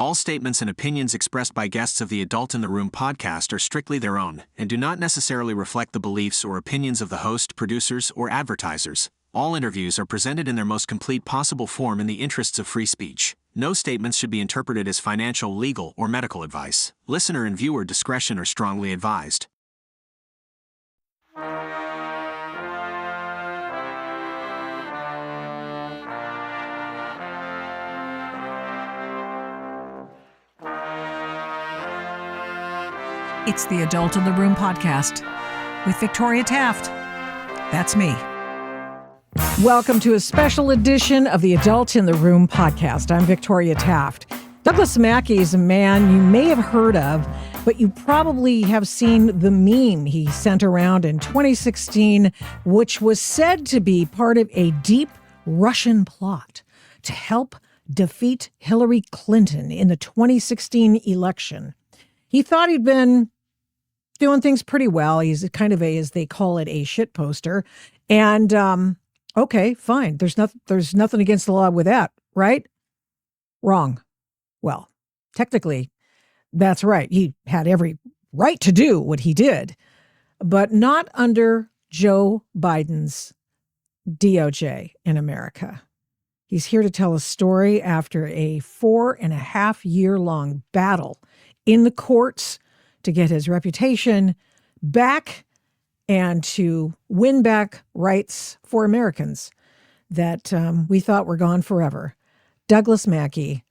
All statements and opinions expressed by guests of the Adult in the Room podcast are strictly their own and do not necessarily reflect the beliefs or opinions of the host, producers, or advertisers. All interviews are presented in their most complete possible form in the interests of free speech. No statements should be interpreted as financial, legal, or medical advice. Listener and viewer discretion are strongly advised. It's the Adult in the Room podcast with Victoria Taft. That's me. Welcome to a special edition of the Adult in the Room podcast. I'm Victoria Taft. Douglas Mackey is a man you may have heard of, but you probably have seen the meme he sent around in 2016, which was said to be part of a deep Russian plot to help defeat Hillary Clinton in the 2016 election. He thought he'd been doing things pretty well. He's kind of as they call it, a shit poster. And okay, fine. There's nothing against the law with that, right? Wrong. Well, technically, that's right. He had every right to do what he did, but not under Joe Biden's DOJ in America. He's here to tell a story after a 4.5-year-long battle in the courts to get his reputation back and to win back rights for Americans that we thought were gone forever. Douglas Mackey,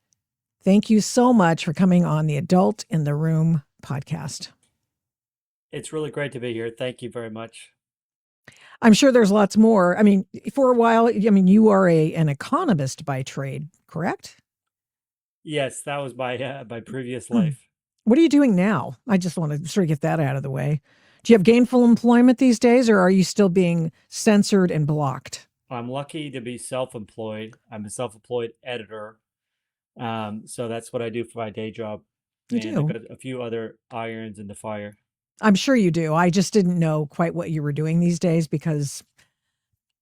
thank you so much for coming on the Adult in the Room podcast. It's really great to be here. Thank you very much. I'm sure there's lots more. I mean, for a while, you are an economist by trade, correct? Yes, that was my previous life. What are you doing now? I just want to sort of get that out of the way. Do you have gainful employment these days, or are you still being censored and blocked? I'm lucky to be self-employed. I'm a self-employed editor. So that's what I do for my day job. You do? I've got a few other irons in the fire. I'm sure you do. I just didn't know quite what you were doing these days because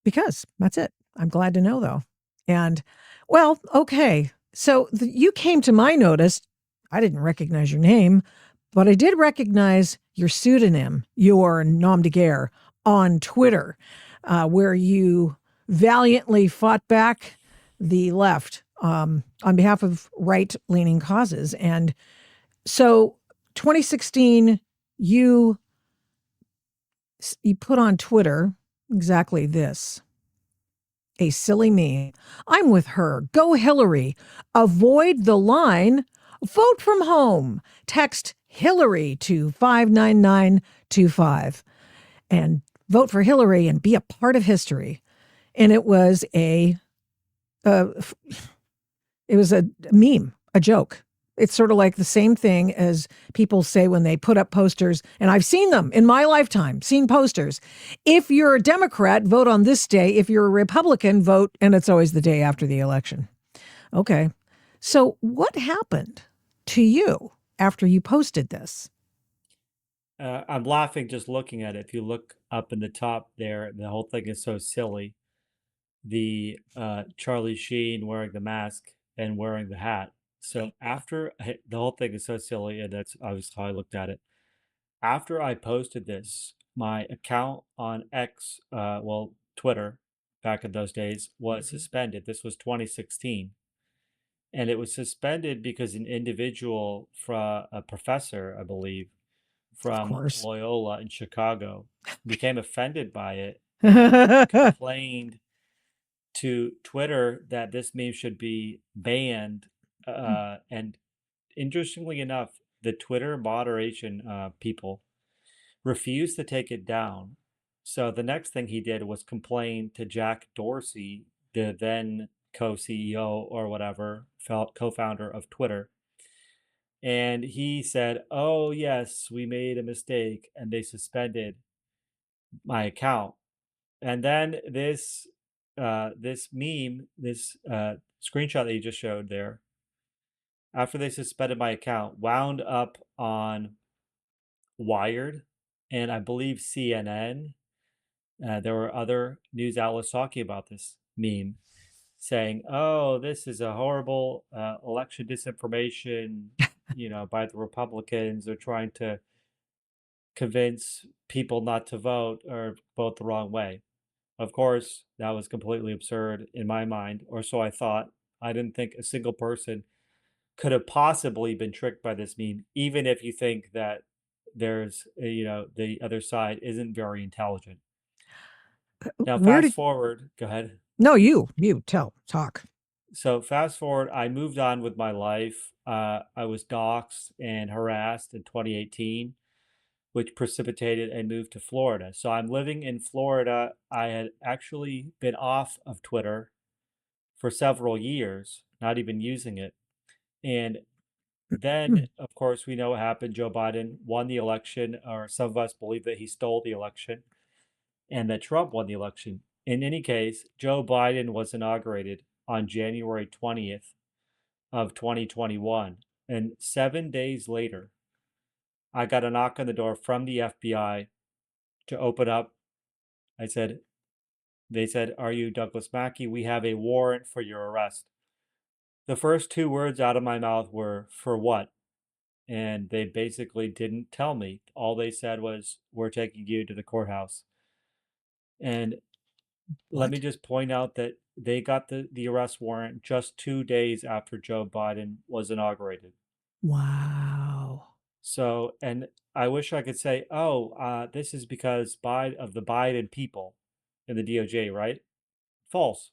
that's it. I'm glad to know, though. And, well, okay. So you came to my notice. I didn't recognize your name, but I did recognize your pseudonym, your nom de guerre, on Twitter, where you valiantly fought back the left on behalf of right-leaning causes. And so 2016, you put on Twitter exactly this. A silly meme. I'm with her. Go Hillary. Avoid the line. Vote from home. Text Hillary to 59925 and vote for Hillary and be a part of history. And it was a meme, a joke. It's sort of like the same thing as people say when they put up posters, and I've seen them in my lifetime, seen posters. If you're a Democrat, vote on this day. If you're a Republican, vote, and it's always the day after the election. Okay. So what happened to you after you posted this? I'm laughing just looking at it. If you look up in the top there, the whole thing is so silly. The Charlie Sheen wearing the mask and wearing the hat. So after the whole thing is so silly, and that's obviously how I looked at it. After I posted this, my account on X, Twitter, back in those days, was suspended. This was 2016. And it was suspended because an individual a professor, I believe, from Loyola in Chicago, became offended by it, complained to Twitter that this meme should be banned. And interestingly enough, the Twitter moderation people refused to take it down. So the next thing he did was complain to Jack Dorsey, the then co-CEO or whatever, co-founder of Twitter. And he said, oh, yes, we made a mistake, and they suspended my account. And then this meme, this screenshot that you just showed there, after they suspended my account, wound up on Wired and I believe CNN. There were other news outlets talking about this meme. saying, "Oh, this is a horrible election disinformation, by the Republicans. They're trying to convince people not to vote or vote the wrong way." Of course, that was completely absurd in my mind, or so I thought. I didn't think a single person could have possibly been tricked by this meme, even if you think that the other side isn't very intelligent. Now, Where fast did forward, go ahead. no you talk. So, fast forward, I moved on with my life. I was doxxed and harassed in 2018, which precipitated a move to Florida. So, I'm living in Florida. I had actually been off of Twitter for several years, not even using it. And then, of course, we know what happened. Joe Biden won the election, or some of us believe that he stole the election and that Trump won the election. In any case, Joe Biden was inaugurated on January 20th of 2021. And 7 days later, I got a knock on the door from the FBI to open up. They said, "Are you Douglas Mackey? We have a warrant for your arrest." The first two words out of my mouth were, "For what?" And they basically didn't tell me. All they said was, "We're taking you to the courthouse." And let me What? just point out that they got the arrest warrant just 2 days after Joe Biden was inaugurated. Wow. So, and I wish I could say, "Oh, this is because of the Biden people in the DOJ," right? False.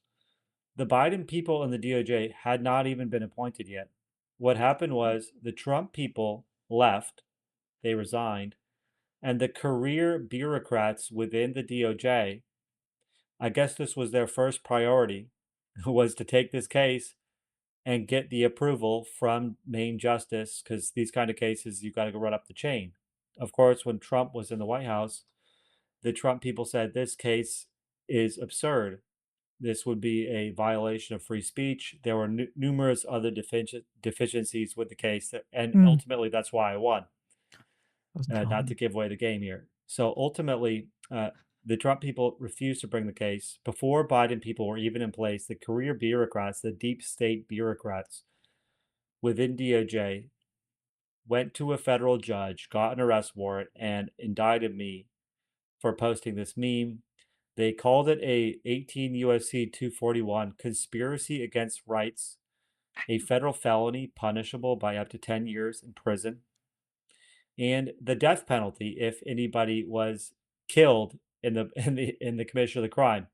The Biden people in the DOJ had not even been appointed yet. What happened was the Trump people left, they resigned, and the career bureaucrats within the DOJ, I guess this was their first priority, was to take this case and get the approval from Main Justice, because these kind of cases, you got to go run up the chain. Of course, when Trump was in the White House, the Trump people said this case is absurd. This would be a violation of free speech. There were numerous other deficiencies with the case, and Mm, ultimately, that's why I won. wasn't tell Not to him. give away the game here. So ultimately, the Trump people refused to bring the case. Before Biden people were even in place, the career bureaucrats, the deep state bureaucrats within DOJ, went to a federal judge, got an arrest warrant, and indicted me for posting this meme. They called it a 18 USC 241 conspiracy against rights, a federal felony punishable by up to 10 years in prison, and the death penalty if anybody was killed in the commission of the crime.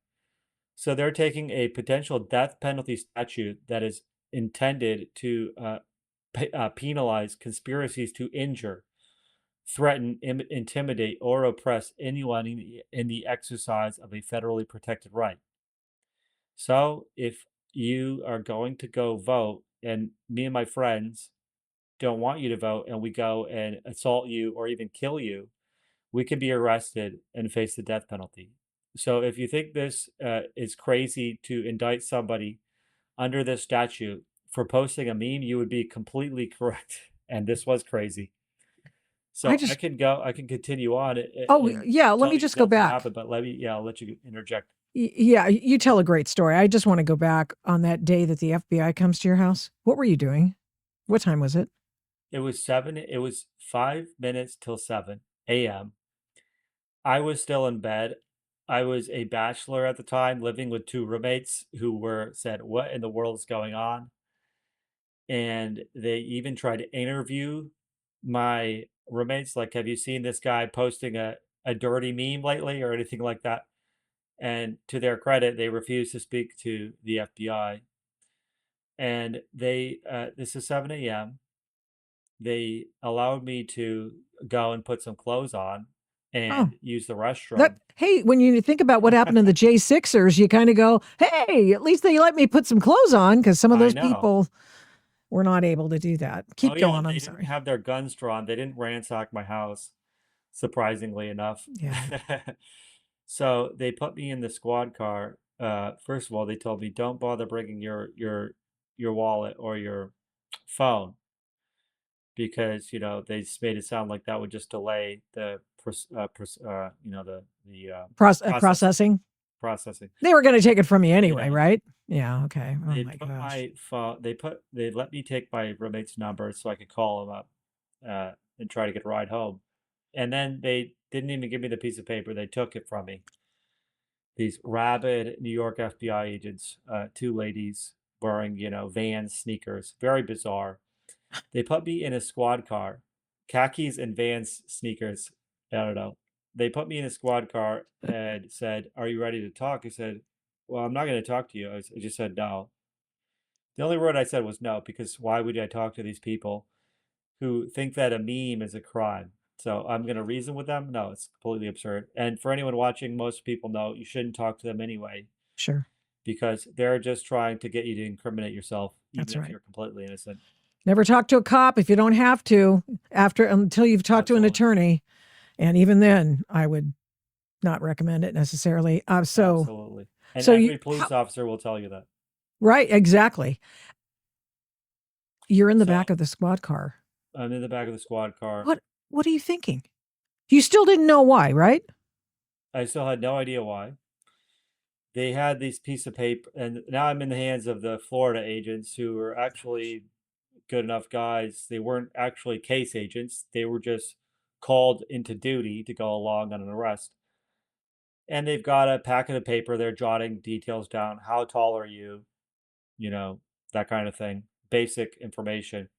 So they're taking a potential death penalty statute that is intended to penalize conspiracies to injure, threaten, intimidate, or oppress anyone in the exercise of a federally protected right. So if you are going to go vote, and me and my friends don't want you to vote, and we go and assault you or even kill you, we can be arrested and face the death penalty. So if you think this is crazy to indict somebody under this statute for posting a meme, you would be completely correct. And this was crazy. I So just I can continue on Oh, and yeah, let tell me you just go exactly what back. happened, but I'll let you interject. Yeah, you tell a great story. I just want to go back on that day that the FBI comes to your house. What were you doing? What time was it? It was 5 minutes till 7 a.m. I was still in bed. I was a bachelor at the time, living with two roommates who were said, "What in the world is going on?" And they even tried to interview my roommates, like, "Have you seen this guy posting a dirty meme lately?" or anything like that. And to their credit, they refused to speak to the FBI. And this is 7 a.m. They allowed me to go and put some clothes on Oh, and use the restroom. that hey, when you think about what happened in the J Sixers, you kind of go, "Hey, at least they let me put some clothes on," because some of I those know. people were not able to do that. Oh Keep yeah, going. they I'm didn't sorry. have their guns drawn. They didn't ransack my house, surprisingly enough. Yeah. So they put me in the squad car. First of all, they told me, "Don't bother bringing your wallet or your phone," because they just made it sound like that would just delay the processing. Processing. processing. They were going to take it from you anyway, Yeah. right? Yeah. Okay. Oh They my put gosh. my phone. They let me take my roommate's number so I could call him up and try to get a ride home. And then they didn't even give me the piece of paper. They took it from me. These rabid New York FBI agents, two ladies wearing, Vans sneakers, very bizarre. They put me in a squad car, khakis and Vans sneakers. I don't know. They put me in a squad car and said, "Are you ready to talk?" I said, "Well, I'm not going to talk to you." I just said no. The only word I said was no, because why would I talk to these people who think that a meme is a crime? So I'm going to reason with them? No, it's completely absurd. And for anyone watching, most people know you shouldn't talk to them anyway, Sure. because they're just trying to get you to incriminate yourself, even That's if right. you're completely innocent. Never talk to a cop if you don't have to until you've talked to an Absolutely. attorney. And even then, I would not recommend it necessarily. Absolutely. And So you, every police officer will tell you that. right, exactly. You're in the So back of the squad car. I'm in the back of the squad car. What are you thinking? You still didn't know why, right? I still had no idea why. They had these piece of paper, and now I'm in the hands of the Florida agents, who are actually good enough guys. They weren't actually case agents. They were just called into duty to go along on an arrest. And they've got a packet of paper. They're jotting details down. How tall are you? You know, that kind of thing. Basic information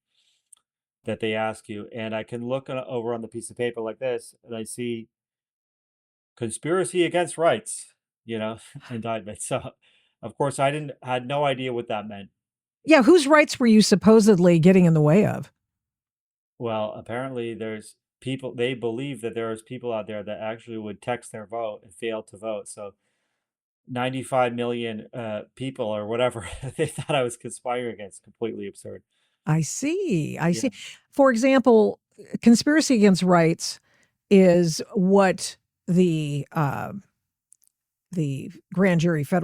that they ask you. And I can look over on the piece of paper like this, and I see conspiracy against rights, indictment. So, of course, had no idea what that meant. Yeah, whose rights were you supposedly getting in the way of? Well, apparently there's people, they believe that there's people out there that actually would text their vote and fail to vote. So 95 million people or whatever they thought I was conspiring against. Completely absurd. I see. I Yeah. see. For example, conspiracy against rights is what the federal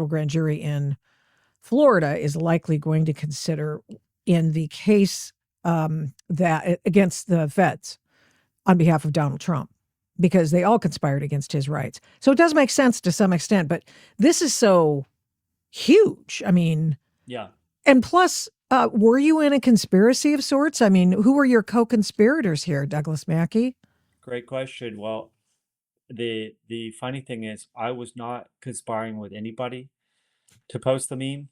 grand jury in Florida is likely going to consider in the case that against the feds on behalf of Donald Trump, because they all conspired against his rights. So it does make sense to some extent, but this is so huge. I mean, Yeah. and plus, were you in a conspiracy of sorts? I mean, who were your co-conspirators here, Douglas Mackey? Great question. Well, the funny thing is I was not conspiring with anybody to post the meme,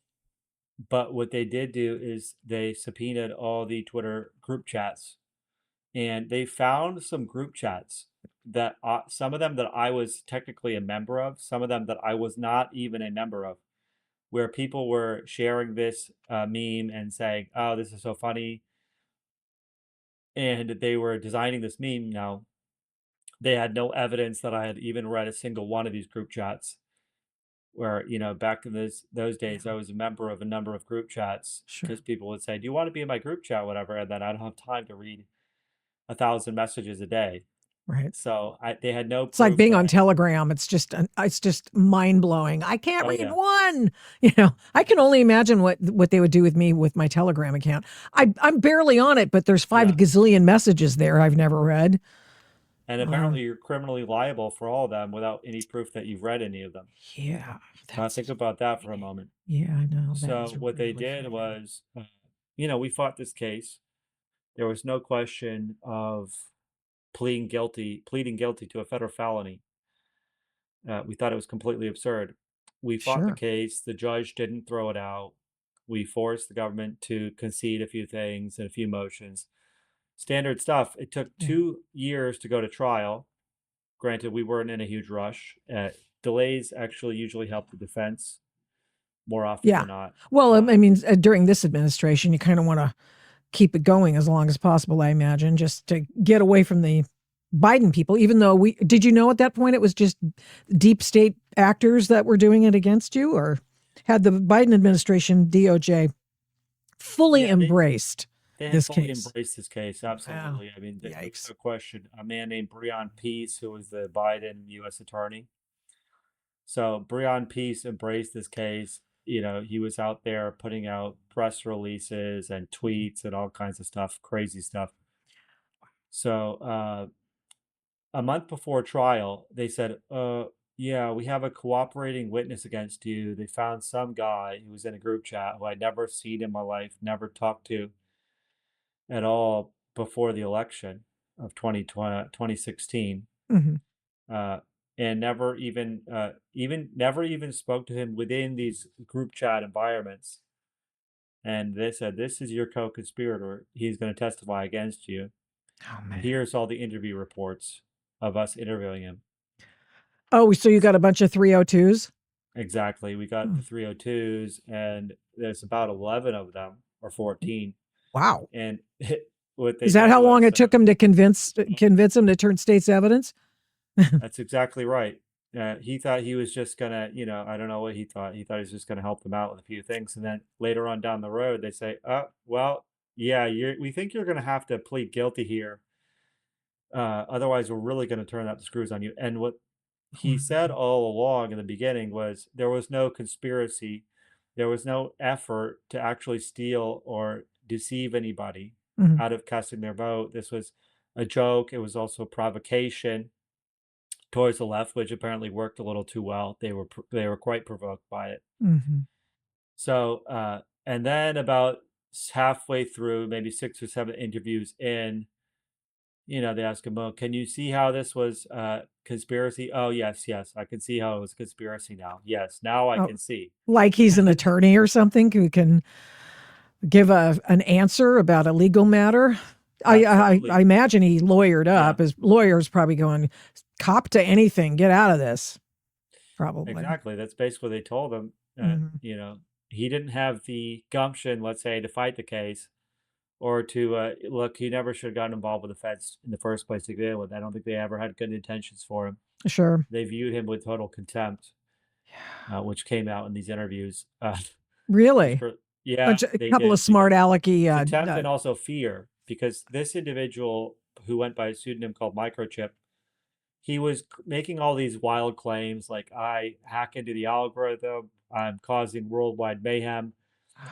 but what they did do is they subpoenaed all the Twitter group chats, and they found some group chats that some of them that I was technically a member of, some of them that I was not even a member of, where people were sharing this meme and saying, "Oh, this is so funny," and they were designing this meme. Now, they had no evidence that I had even read a single one of these group chats. Where, back in those days, Yeah, I was a member of a number of group chats, sure. because people would say, "Do you want to be in my group chat?" Whatever, and then I don't have time to read 1,000 messages a day. Right. So they had no It's like proof being that on I. Telegram. It's just mind blowing. I can't Oh read yeah, one. I can only imagine what they would do with me with my Telegram account. I'm barely on it, but there's 5 gazillion messages there I've never read. and Um, apparently you're criminally liable for all of them without any proof that you've read any of them. yeah, Now think that's about that for a moment. yeah, I know that So is what they really did frightening. was, we fought this case. There was no question of pleading guilty to a federal felony. We thought it was completely absurd. We fought the Sure. case. The judge didn't throw it out. We forced the government to concede a few things and a few motions. Standard stuff. It took Yeah. 2 years to go to trial. Granted, we weren't in a huge rush. Delays actually usually help the defense more often Yeah. than not. Well, I Um, mean, during this administration, you kind of want to keep it going as long as possible, I imagine, just to get away from the Biden people, even though did you know at that point it was just deep state actors that were doing it against you, or had the Biden administration, DOJ, fully yeah, embraced they had this fully case? embraced this case. Wow. Absolutely. I mean, there was Yikes. no question. A man named Breon Peace, who was the Biden U.S. attorney. So Breon Peace embraced this case. He was out there putting out press releases and tweets and all kinds of stuff, crazy stuff. So a month before trial, they said, yeah, we have a cooperating witness against you. They found some guy who was in a group chat who I'd never seen in my life, never talked to at all before the election of 2020, 2016, Hmm. uh, and never even spoke to him within these group chat environments. And they said, "This is your co-conspirator. He's going to testify against you. Oh, man. Here's all the interview reports of us interviewing him." Oh, so you got a bunch of 302s? Exactly. We got Oh, the 302s, and there's about 11 of them or 14. wow. And what they Is that did how long was, it took him to convince him to turn state's evidence? that's exactly right. He thought he was just gonna, I don't know what he thought. He thought he was just gonna help them out with a few things, and then later on down the road, they say, well, yeah, we think you're gonna have to plead guilty here. Otherwise, we're really gonna turn up the screws on you." And what he said all along in the beginning was there was no conspiracy, there was no effort to actually steal or deceive anybody Mhm. out of casting their vote. This was a joke. It was also a provocation towards the left, which apparently worked a little too well. They were quite provoked by it. Mhm. So, and then about halfway through, maybe 6 or 7 interviews in, they ask him, "Well, can you see how this was conspiracy?" "Oh, yes, yes, I can see how it was conspiracy now. Yes, now I Oh, can see." like he's an attorney or something who can give an answer about a legal matter. I Absolutely. imagine he lawyered Yeah, up. His lawyer's probably going, cop to anything, get out of this. Probably. exactly. That's basically what they told him. Mhm. He didn't have the gumption, let's say, to fight the case or to look. He never should have gotten involved with the feds in the first place to begin with. I don't think they ever had good intentions for him. Sure. They viewed him with total contempt, which came out in these interviews. Just Really? for Yeah, A they couple of did, smart because alecky. contempt and also fear, because this individual who went by a pseudonym called Microchip, he was making all these wild claims like, "I hack into the algorithm, I'm causing worldwide mayhem,"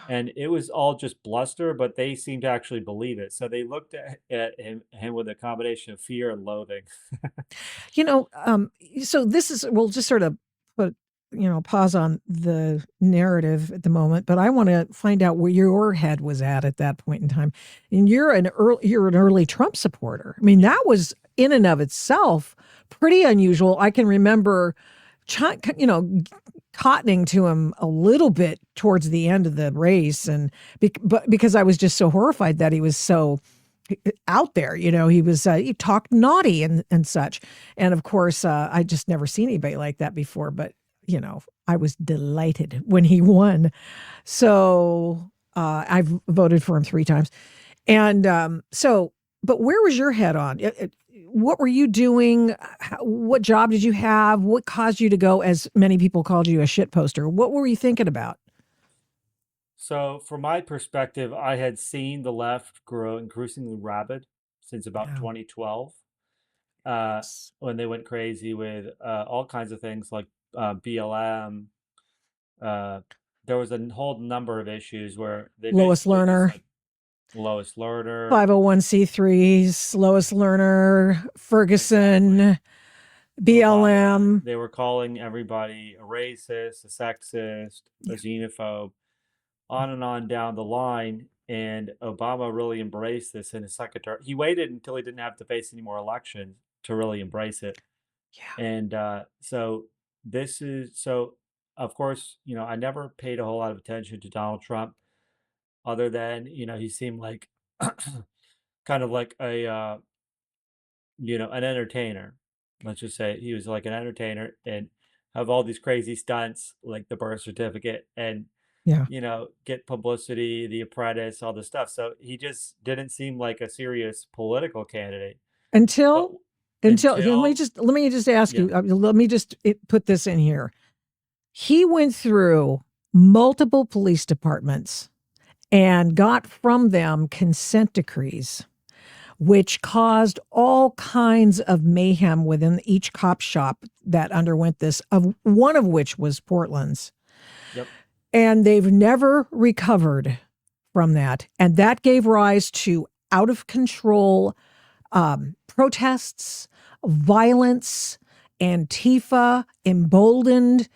and it was all just bluster, but they seemed to actually believe it. So they looked at him with a combination of fear and loathing. You know, so this is, we'll just sort of put, pause on the narrative at the moment, but I want to find out where your head was at that point in time. And you're an early Trump supporter. I mean, Yeah. that was in and of itself pretty unusual. I can remember, cottoning to him a little bit towards the end of the race, and but because I was just so horrified that he was so out there. He talked naughty and such. And of course, I just never seen anybody like that before. But I was delighted when he won. So I've voted for him 3 times. And but where was your head on? What were you doing? What job did you have? What caused you to go, as many people called you, a shit poster? What were you thinking about? So, from my perspective, I had seen the left grow increasingly rabid since about Yeah. 2012, uh, when they went crazy with all kinds of things like BLM. Uh, there was a whole number of issues where they Lois basically just Lerner, said Lois Lerner. 501c3s, Lois Lerner, Exactly. Ferguson, Obama, BLM. they were calling everybody a racist, a sexist, a Yeah. xenophobe, on and on down the line. And Obama really embraced this in his second term. He waited until he didn't have to face any more elections to really embrace it. Yeah. And so, of course, I never paid a whole lot of attention to Donald Trump, other than, he seemed like kind of like an entertainer. Let's just say he was like an entertainer and have all these crazy stunts like the birth certificate and Yeah. get publicity, The Apprentice, all this stuff. So he just didn't seem like a serious political candidate. But Until let me until, just ask yeah, you, let me just put this in here. He went through multiple police departments and got from them consent decrees, which caused all kinds of mayhem within each cop shop that underwent this, of one of which was Portland's. yep, And they've never recovered from that. And that gave rise to out of control protests, violence, Antifa, emboldened,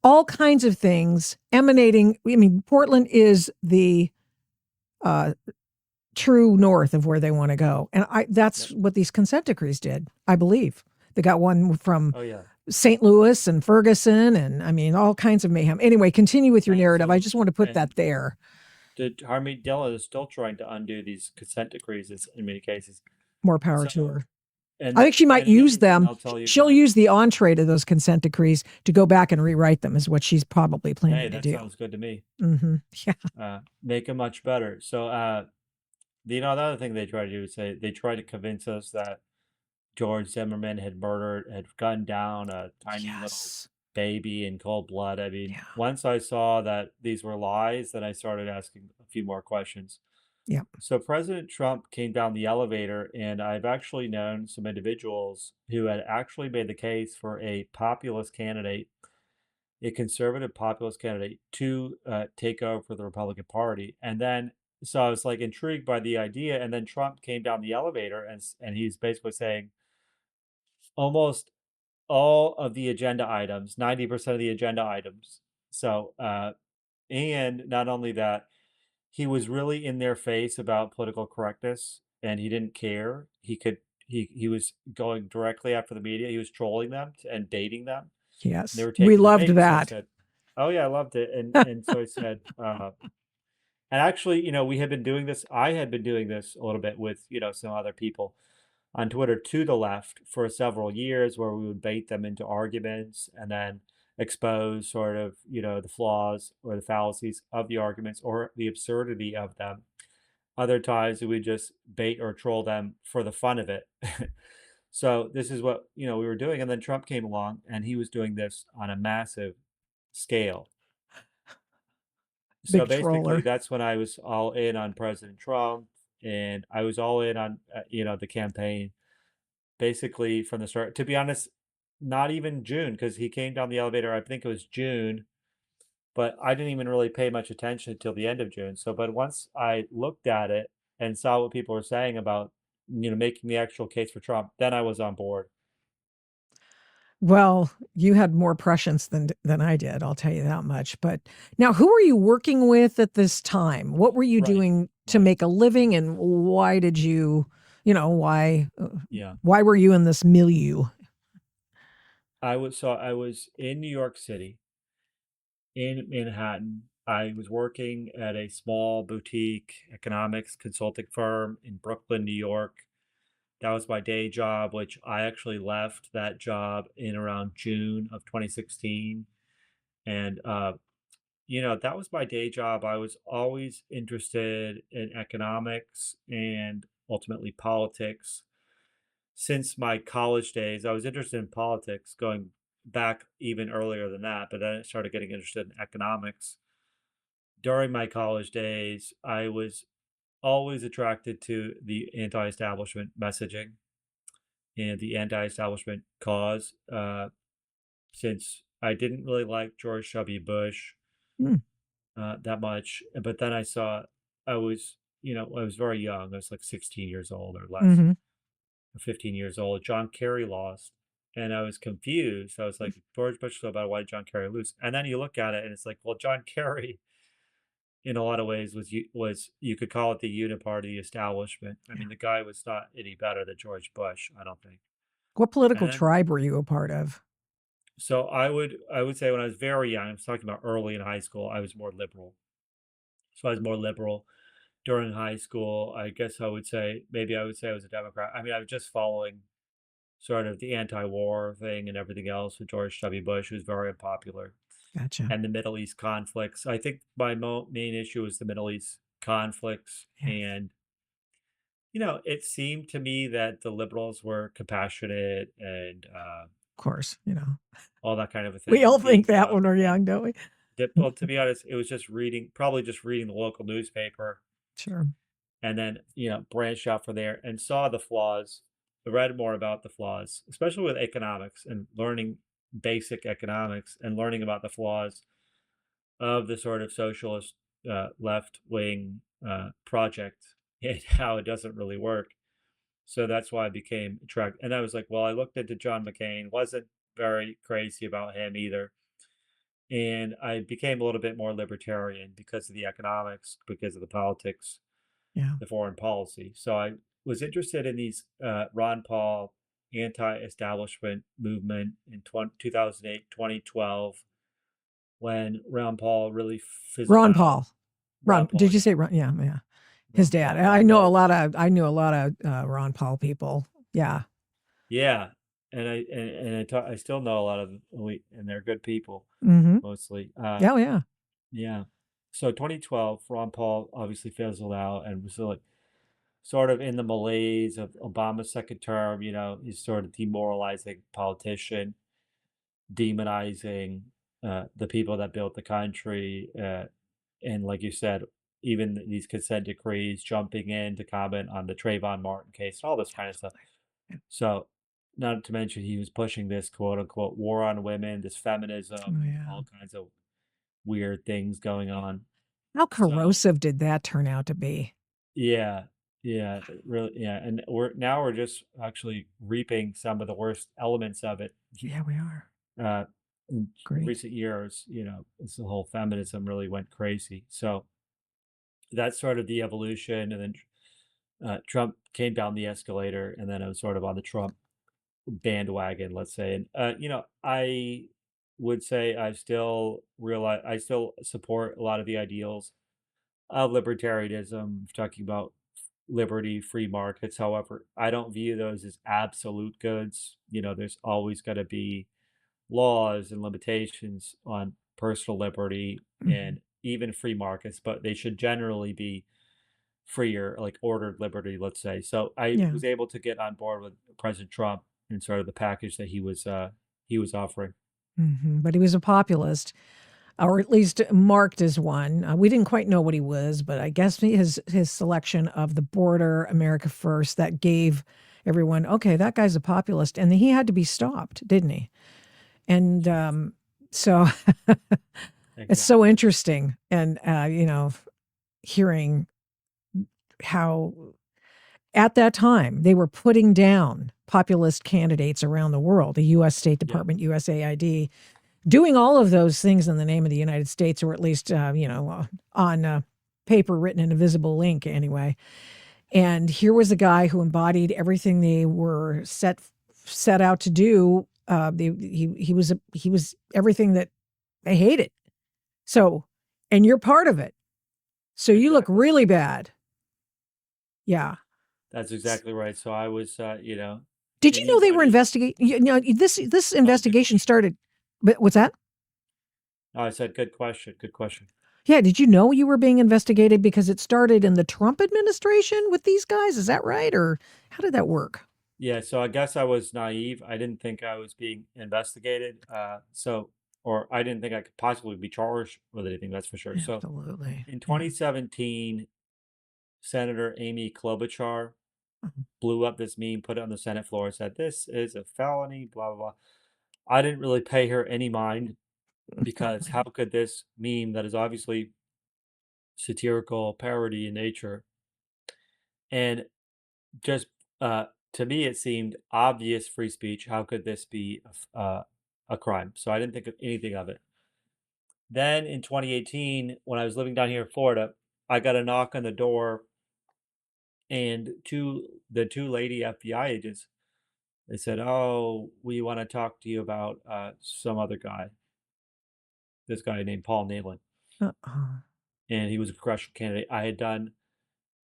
all kinds of things emanating. I mean, Portland is the uh, true north of where they want to go. And that's Yep. what these consent decrees did, I believe. They got one from Oh yeah. St. Louis and Ferguson, and I mean, all kinds of mayhem. Anyway, continue with your And narrative. I so just want to put and that there. the Harmeet Dillon is still trying to undo these consent decrees in many cases. More power to So her. and I think she might and the use other thing them. I'll tell you She'll guys. use the entree to those consent decrees to go back and rewrite them, is what she's probably Hey, planning to that do. sounds good to me. Mm-hmm. Yeah. Make them much better. So the other thing they try to do is they try to convince us that George Zimmerman had gunned down a tiny little Yes. baby in cold blood. I mean, Yeah. once I saw that these were lies, then I started asking a few more questions. Yeah. So President Trump came down the elevator, and I've actually known some individuals who had actually made the case for a populist candidate, a conservative populist candidate, to take over the Republican Party. And then, so I was like intrigued by the idea. And then Trump came down the elevator, and he's basically saying almost all of the agenda items, 90% of the agenda items. So, and not only that, he was really in their face about political correctness, and he didn't care. He was going directly after the media. He was trolling them and baiting them. And they Yes. were We taking the loved bait. So I that. said, "Oh yeah, I loved it." And so I said, and actually, we had been doing this. I had been doing this a little bit with some other people on Twitter to the left for several years, where we would bait them into arguments and then expose sort of the flaws or the fallacies of the arguments or the absurdity of them. Other times we would just bait or troll them for the fun of it. So this is what we were doing, and then Trump came along, and he was doing this on a massive scale. So Big basically, troller. that's when I was all in on President Trump, and I was all in on the campaign basically from the start. To be honest, not even June, because he came down the elevator. I think it was June, but I didn't even really pay much attention until the end of June. So, but once I looked at it and saw what people were saying about making the actual case for Trump, then I was on board. Well, you had more prescience than I did, I'll tell you that much. But now, who were you working with at this time? What were you Right, doing to right, make a living, and why did you, why yeah. why were you in this milieu? I was in New York City, in Manhattan. I was working at a small boutique economics consulting firm in Brooklyn, New York. That was my day job, which I actually left that job in around June of 2016. And, that was my day job. I was always interested in economics and ultimately politics. Since my college days, I was interested in politics going back even earlier than that, but then I started getting interested in economics. During my college days, I was always attracted to the anti establishment messaging and the anti-establishment cause. Since I didn't really like George W. Bush Hmm. that much, but then I was very young. I was like 16 years old or less, Mm-hmm. or 15 years old. John Kerry lost, and I was confused. I was like, George Bush so bad. Why did John Kerry lose? And then you look at it, and it's like, well, John Kerry, in a lot of ways, was you could call it the uniparty establishment. I Yeah. mean, the guy was not any better than George Bush, I don't think. What And political then tribe were you a part of? So I would say when I was very young, I was talking about early in high school, I was more liberal. So I was more liberal during high school. I guess I would say I was a Democrat. I mean, I was just following sort of the anti-war thing and everything else with George W. Bush, who was very unpopular, Gotcha. and the Middle East conflicts. I think my main issue was the Middle East conflicts, Yeah. and it seemed to me that the liberals were compassionate and Of course, all that kind of a we thing. all think that when we're young, don't we? Well, to be honest, it was just probably just reading the local newspaper, Sure. and then, branched out from there and saw the flaws, read more about the flaws, especially with economics and learning basic economics and learning about the flaws of the sort of socialist left wing project and how it doesn't really work. So that's why I became attracted. And I was like, well, I looked into John McCain, wasn't very crazy about him either. And I became a little bit more libertarian because of the economics, because of the politics, Yeah. the foreign policy. So I was interested in these Ron Paul anti-establishment movement in 2008, 2012, when Ron Paul really fizzled Ron out. Paul. Ron Paul, Did you yeah, say Ron? Yeah, yeah. His Ron dad. Paul. Yeah, I I knew a lot of Ron Paul people. Yeah. yeah, and I still know a lot of and they're good people Mm-hmm. mostly. Yeah, yeah. Yeah. So 2012, Ron Paul obviously fizzled out and was like sort of in the malaise of Obama's second term. He's sort of demoralizing politician, demonizing the people that built the country, and like you said, even these consent decrees, jumping in to comment on the Trayvon Martin case, all this kind of stuff. So, not to mention, he was pushing this quote unquote war on women, this Oh, feminism, yeah. all kinds of weird things going on. How So, corrosive did that turn out to be? yeah, yeah, really, yeah, and we're just actually reaping some of the worst elements of it. Yeah, we are. Uh, in Great. recent years, this whole feminism really went crazy. So that's sort of the evolution, and then Trump came down the escalator, and then I was sort of on the Trump bandwagon, let's say. And I would say I still support a lot of the ideals of libertarianism, talking about liberty, free markets. However, I don't view those as absolute goods. There's always got to be laws and limitations on personal liberty Hmm. and even free markets, but they should generally be freer, like ordered liberty, let's say. So I Yeah. was able to get on board with President Trump and sort of the package that he was offering. But he was a populist, or at least marked as one. We didn't quite know what he was, but I guess his selection of the border, America First, that gave everyone, okay, that guy's a populist, and he had to be stopped, didn't he? And so it's so Exactly. interesting, and hearing how at that time they were putting down populist candidates around the world, the U.S. State Yep. Department, USAID, doing all of those things in the name of the United States, or at least, on paper, written in a visible ink anyway. And here was a guy who embodied everything they were set out to do. He was everything that they hated. So, and you're part of it. So you look Exactly. really bad. Yeah. That's exactly right. So I was, Did you know they were anybody. investigating? This Oh, good investigation question. started. But what's that? Oh, I said, good question. Good question. Yeah, did you know you were being investigated because it started in the Trump administration with these guys? Is that right? Or how did that work? Yeah, so I guess I was naive. I didn't think I was being investigated. Or I didn't think I could possibly be charged with anything, that's for sure. So Absolutely. in Yeah. 2017, Senator Amy Klobuchar Mhm. blew up this meme, put it on the Senate floor, and said, "This is a felony, blah, blah, blah." I didn't really pay her any mind Don't because blame how me. could this meme that is obviously satirical parody in nature and just to me it seemed obvious free speech. How could this be a crime? So I didn't think of anything of it. Then in 2018, when I was living down here in Florida, I got a knock on the door, and the two lady FBI agents, they said, "Oh, we want to talk to you about some other guy, this guy named Paul Nalin." Uh-uh. And he was a congressional candidate.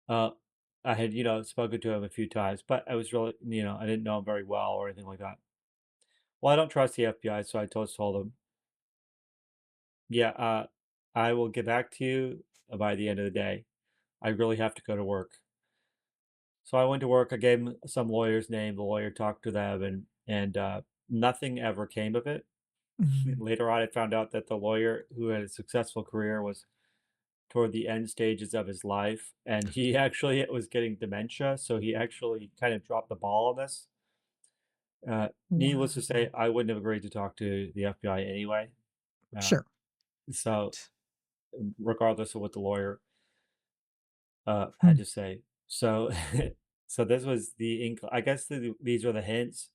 Uh, I had, spoken to him a few times, but I was really, I didn't know him very well or anything like that. Well, I don't trust the FBI, so I just told him, "Yeah, I will get back to you by the end of the day. I really have to go to work." So I went to work. I gave him some lawyer's name. The lawyer talked to them, and nothing ever came of it. Mhm. Later on, I found out that the lawyer who had a successful career was toward the end stages of his life, and he actually was getting dementia, so he actually kind of dropped the ball on this. Needless to say, Wow. I wouldn't have agreed to talk to the FBI anyway. Uh, Sure. so, regardless of what the lawyer had Hmm. to say, so so this was the I guess these were the hints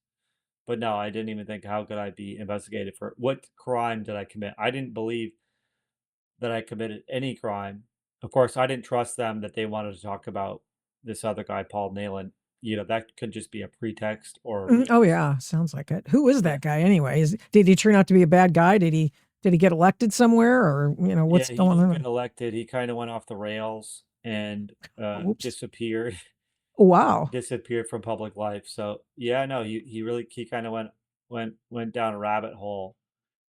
But no, I didn't even think, how could I be investigated for what crime did I commit? I didn't believe that I committed any crime. Of course, I didn't trust them that they wanted to talk about this other guy, Paul Nayland. That could just be a pretext or a Oh ruse. yeah, sounds like it. Who is Yeah. that guy anyway? Did he turn out to be a bad guy? Did he get elected somewhere, or Yeah, what's he going didn't get on? elected. He kind of went off the rails and Oops. disappeared, Wow. disappeared from public life. So yeah, no, he kind of went down a rabbit hole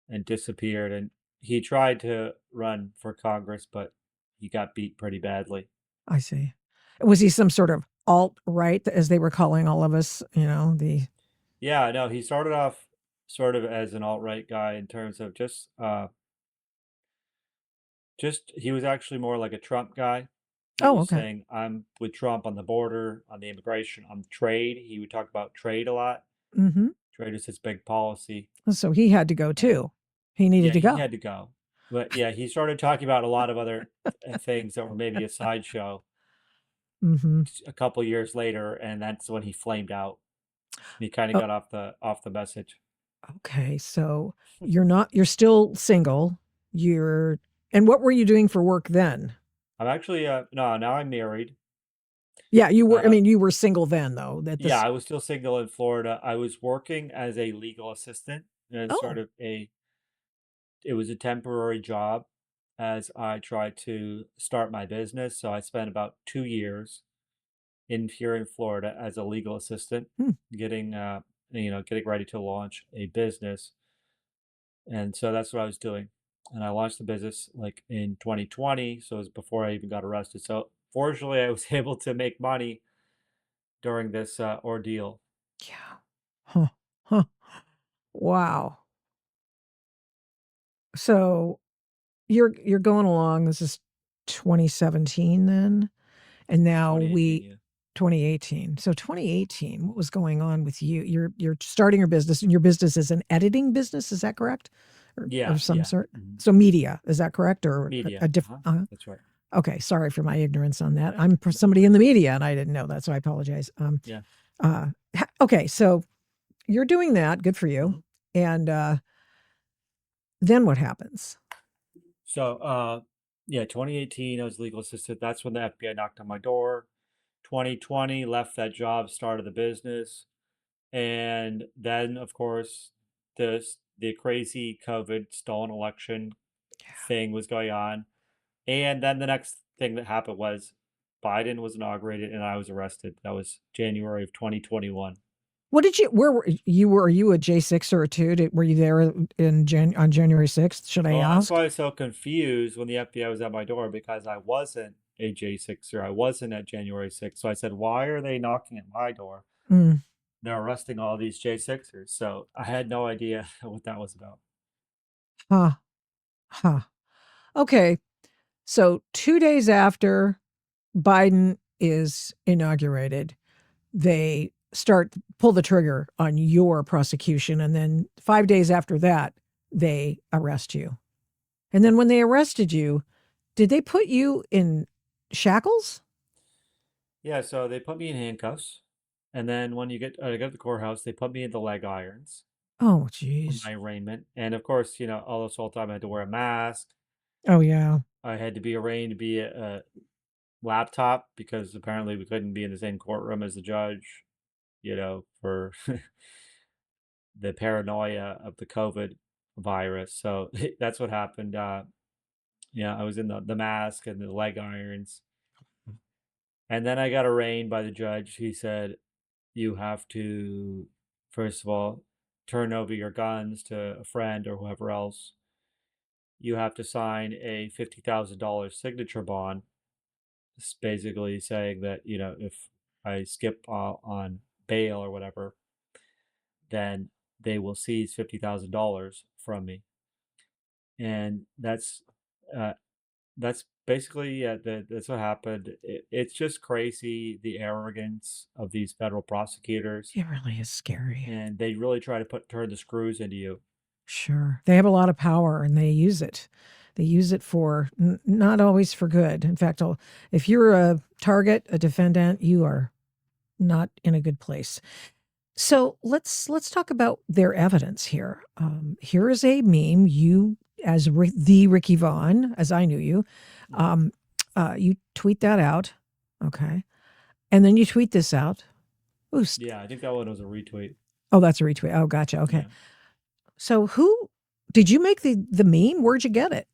and disappeared. And he tried to run for Congress, but he got beat pretty badly. I see. Was he some sort of alt right, as they were calling all of us? The Yeah, no, he started off sort of as an alt-right guy in terms of just he was actually more like a Trump guy. He oh, was okay. saying, "I'm with Trump on the border, on the immigration, on trade." He would talk about trade a lot. Mm-hmm. Trade is his big policy. So he had to go And too. He needed yeah, to he go. had to go. But yeah, he started talking about a lot of other things that were maybe a sideshow Mm-hmm. a couple years later, and that's when he flamed out. He kind of Oh, got off the message. okay. So you're still single. And what were you doing for work then? I'm actually no, now I'm married. Yeah, you were. I Uh, mean, you were single then, though. That Yeah, this. I was still single in Florida. I was working as a legal assistant and Oh, sort of it was a temporary job as I tried to start my business. So I spent about 2 years in here in Florida as a legal assistant, hmm, getting getting ready to launch a business. And so that's what I was doing. And I launched the business like in 2020. So it was before I even got arrested. So fortunately I was able to make money during this ordeal. yeah. Huh. Huh. Wow. So you're going along. This is 2017 then, and now 2018, we yeah. 2018. So 2018, what was going on with you? You're starting your business, and your business is an editing business. Is that correct, or Yeah, some yeah. sort? Mhm. So media, is that correct, or Media, a different? uh-huh, that's right. Okay, sorry for my ignorance on that. I'm No somebody in the worries. media, and I didn't know that, so I apologize. Yeah. Okay, so you're doing that. Good for you. Mhm. And then what happens? So, yeah, 2018, I was legal assistant. That's when the FBI knocked on my door. 2020, left that job, started the business. And then, of course, the crazy COVID stolen election thing was going on. And then the next thing that happened was Biden was inaugurated and I was arrested. That was January of 2021. What did you? Where were you? Were you a J6 or a two? Were you there on January 6th? Should I Well, that's ask? why I was so confused when the FBI was at my door because I wasn't a J6er. I wasn't at January 6th. So I said, why are they knocking at my door? Mm, They're arresting all these J6ers. So I had no idea what that was about. huh. Huh. Okay. So 2 days after Biden is inaugurated, they pull the trigger on your prosecution, and then 5 days after that, they arrest you. And then when they arrested you, did they put you in shackles? Yeah, so they put me in handcuffs. And then when I get to the courthouse, they put me in the leg irons Oh, for geez. my arraignment. And of course, all this whole time I had to wear a mask. Oh, yeah. I had to be arraigned to be a laptop because apparently we couldn't be in the same courtroom as the judge, for the paranoia of the COVID virus. So that's what happened. Yeah, I was in the mask and the leg irons. And then I got arraigned by the judge. He said, you have to, first of all, turn over your guns to a friend or whoever else. You have to sign a $50,000 signature bond. It's basically saying that, if I skip on bail or whatever, then they will seize $50,000 from me. And uh, that's basically, yeah, that's what happened. It's just crazy, the arrogance of these federal prosecutors, It really is scary. and they really try to turn the screws into you. Sure. They have a lot of power and they use it. They use it for not always for good. In fact, if you're a target, a defendant, you are not in a good place. So let's talk about their evidence here. Here is a meme. You, as the Ricky Vaughn, as I knew you, um, you tweet that out, okay, and then you tweet this out. Ooh, Yeah, I think that one was a retweet. oh, that's a retweet. Oh, gotcha. Okay. Yeah. So who did you make the meme? Where'd you get it?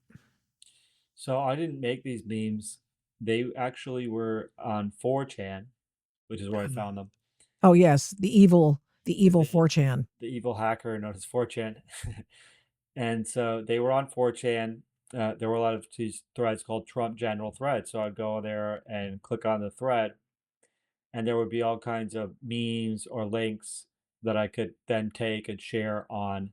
So I didn't make these memes. They actually were on 4chan, which is where I found them. Oh yes, the evil The 4chan. the evil hacker known as 4chan. And so they were on 4chan. There were a lot of these threads called Trump General Threads. So I'd go there and click on the thread, and there would be all kinds of memes or links that I could then take and share on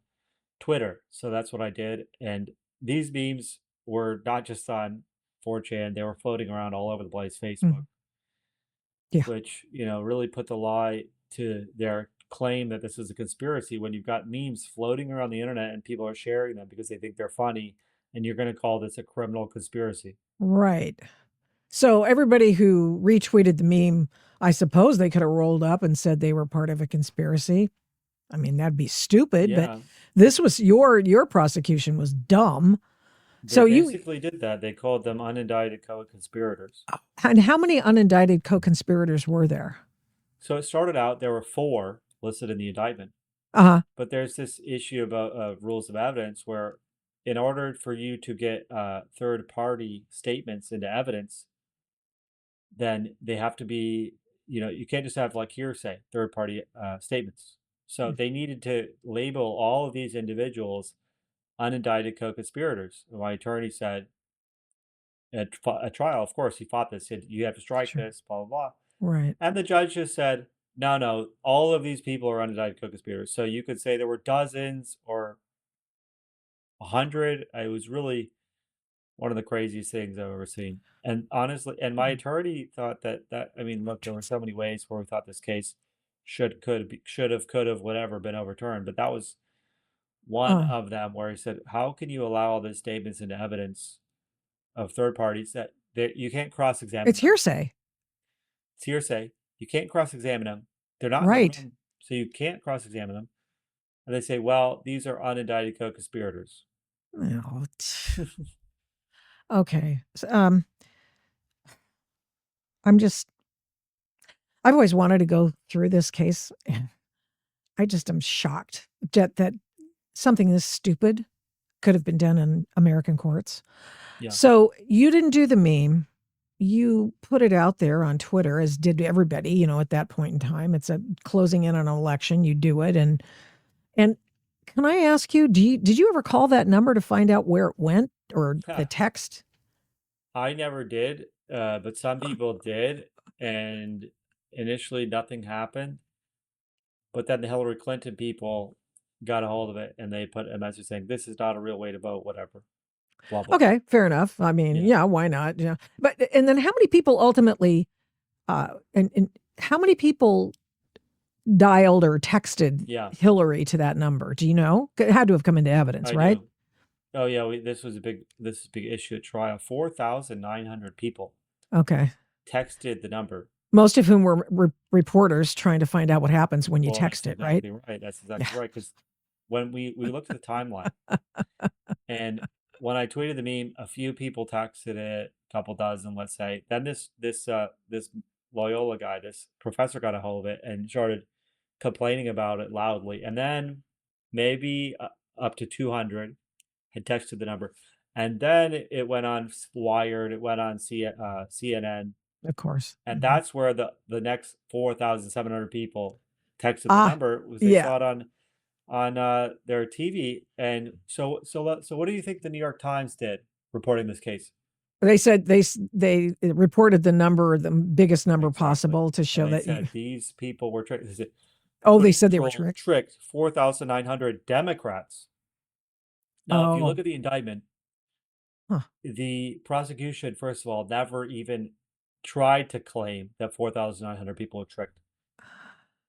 Twitter. So that's what I did. And these memes were not just on 4chan, they were floating around all over the place, Facebook, Mm, yeah. which, really put the lie to their claim that this is a conspiracy when you've got memes floating around the internet and people are sharing them because they think they're funny, and you're going to call this a criminal conspiracy. Right. So everybody who retweeted the meme, I suppose they could have rolled up and said they were part of a conspiracy. I mean, that'd be stupid, but Yeah, this was your prosecution was dumb. they So you basically did that. They called them unindicted co-conspirators. and how many unindicted co-conspirators were there? So it started out, there were 4 listed in the indictment. Uh-huh. But there's this issue about rules of evidence where, in order for you to get third party statements into evidence, then they have to be, you can't just have like hearsay third party statements. So they needed to label all of these individuals unindicted co conspirators. My attorney said at trial, of course, he fought this, said, you have to strike Sure. this, blah, blah, blah. Right. And the judge just said, no, no, all of these people are unindicted co conspirators. So you could say there were dozens or 100. It was really one of the craziest things I've ever seen. And honestly, and my Mhm. attorney thought that I mean, look, there were so many ways where we thought this case should have, whatever, been overturned. But that was one Uh, of them where he said, how can you allow all these statements into evidence of third parties that you can't cross examine it's them? hearsay. It's hearsay. You can't cross examine them. They're not in the Right. room, so you can't cross examine them. And they say, well, these are unindicted co conspirators. Oh, okay. I'm just I've always wanted to go through this case. And I just am shocked that something this stupid could have been done in American courts. Yeah. So you didn't do the meme. You put it out there on Twitter, as did everybody, at that point in time. It's a closing in on an election. You do it. And can I ask you, did you ever call that number to find out where it went or the text? I never did, but some people did, and initially nothing happened. But then the Hillary Clinton people got a hold of it, and they put a message saying, "This is not a real way to vote." Whatever, blah blah blah. Okay, fair enough. I mean, Yeah, yeah, why not? Yeah. But and then how many people ultimately and how many people dialed or texted yeah, Hillary to that number? Do you know? It had to have come into evidence, I right? do. Oh yeah, this is a big issue at trial. 4,900 people Okay. texted the number. Most of whom were reporters trying to find out what happens when you Well, text that's it, right? exactly right. That's Yeah. exactly right. Because when we looked at the timeline, and when I tweeted the meme, a few people texted it, a couple dozen, let's say. Then this Loyola guy, this professor, got a hold of it and started complaining about it loudly. And then maybe up to 200 had texted the number, and then it went on Wired, it went on CNN, Of course. and Mhm. that's where the next 4,700 people texted the Ah, number was they yeah. saw it on their TV. And so what do you think the New York Times did reporting this case? They said they reported the number, the biggest number Exactly. possible to And show they that you. said these people were tricked. They said Oh, they Twitter said they were trolls tricked. tricked 4,900 Democrats. Now, if you look Oh, at the indictment, huh. the prosecution, first of all, never even tried to claim that 4,900 people were tricked.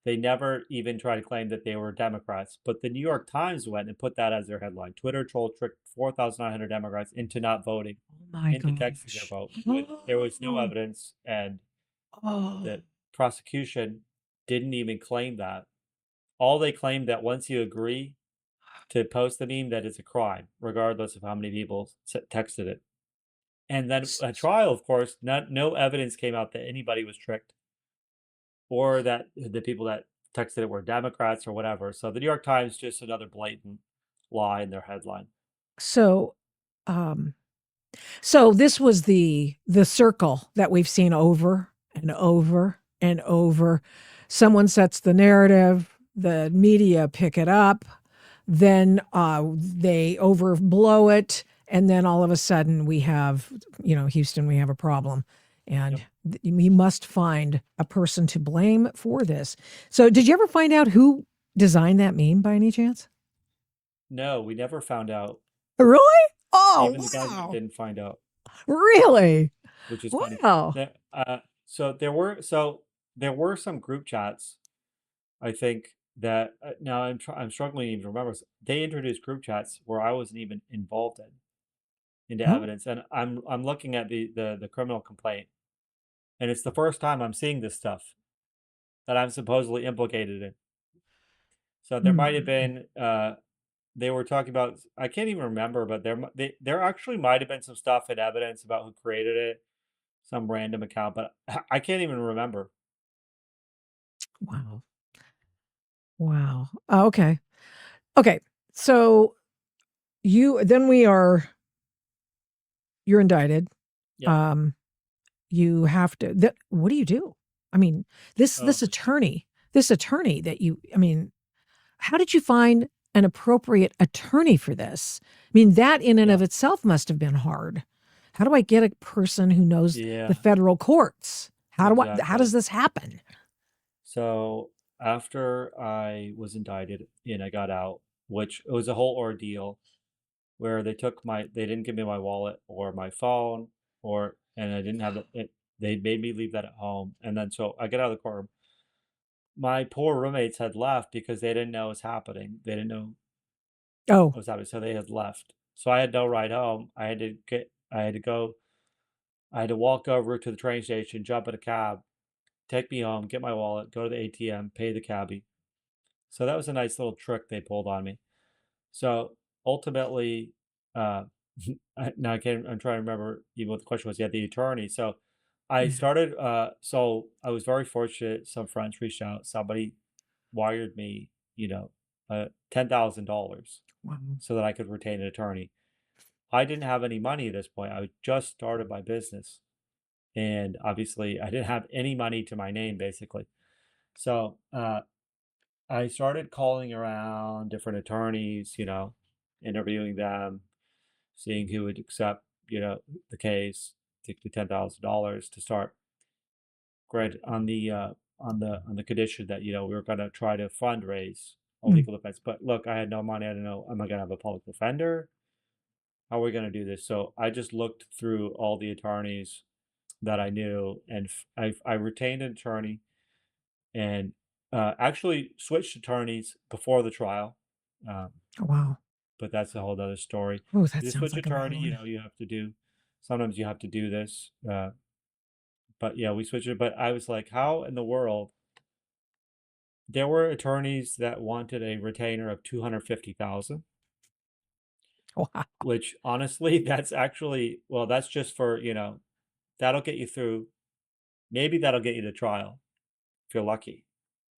They never even tried to claim that they were Democrats, but the New York Times went and put that as their headline. Twitter troll tricked 4,900 Democrats into not voting, Oh my into texting their gosh. vote when there was no evidence, and Oh. the prosecution didn't even claim that. all they claim that once you agree to post the meme, that it's a crime, regardless of how many people texted it. And then S- a trial, of course, no evidence came out that anybody was tricked or that the people that texted it were Democrats or whatever. So the New York Times just another blatant lie in their headline. So, um, so this was the circle that we've seen over and over and over. Someone sets the narrative, the media pick it up, then they overblow it, and then all of a sudden we have, Houston, we have a problem, and Yep. we must find a person to blame for this. So, did you ever find out who designed that meme by any chance? No, we never found out. Really? Oh, Even the government wow. didn't find out, Really? which is funny. Wow. So there were some group chats. I think that now I'm struggling to even remember. They introduced group chats where I wasn't even involved into Oh. evidence, and I'm looking at the criminal complaint, and it's the first time I'm seeing this stuff that I'm supposedly implicated in. So there might have Hmm. been they were talking about, I can't even remember, but there actually might have been some stuff in evidence about who created it, some random account, but I can't even remember. Wow. Wow. Oh, okay. Okay. So you then we are you're indicted. Yep. Um, you have to. What do you do? I mean, this Oh, this attorney, this attorney that you. I mean, how did you find an appropriate attorney for this? I mean, that in and yeah, of itself must have been hard. How do I get a person who knows the yeah, federal courts? How does exactly. this happen? So after I was indicted and I got out, which it was a whole ordeal where they didn't give me my wallet or my phone, and I didn't have it. They made me leave that at home, and then so I get out of the courtroom. My poor roommates had left because they didn't know what was happening. They didn't know Oh, what was happening, so they had left. So I had no ride home. I had to go. I had to walk over to the train station, jump in a cab, take me home, get my wallet, go to the ATM, pay the cabbie. So that was a nice little trick they pulled on me. So ultimately, uh, now I'm trying to remember even what the question was. Yeah, the attorney. So I yeah. started. So I was very fortunate. Some friends reached out. Somebody wired me, $10,000 Wow. so that I could retain an attorney. I didn't have any money at this point. I just started my business, and obviously, I didn't have any money to my name, basically. So I started calling around different attorneys, interviewing them, seeing who would accept, the case, take the $10,000 to start. Granted, on the condition that we were going to try to fundraise a Mm. legal defense. But look, I had no money. I don't know. Am I going to have a public defender? How are we going to do this? So I just looked through all the attorneys that I knew, and I retained an attorney and actually switched attorneys before the trial. Um, Oh, wow. but that's a whole other story. Oh, that You sounds switch like a bad attorney, one. you have to do. Sometimes you have to do this, but yeah, we switched it. But I was like, how in the world? There were attorneys that wanted a retainer of 250,000, Wow. which honestly, that's actually well, that's just for that'll get you through. Maybe that'll get you to trial if you're lucky.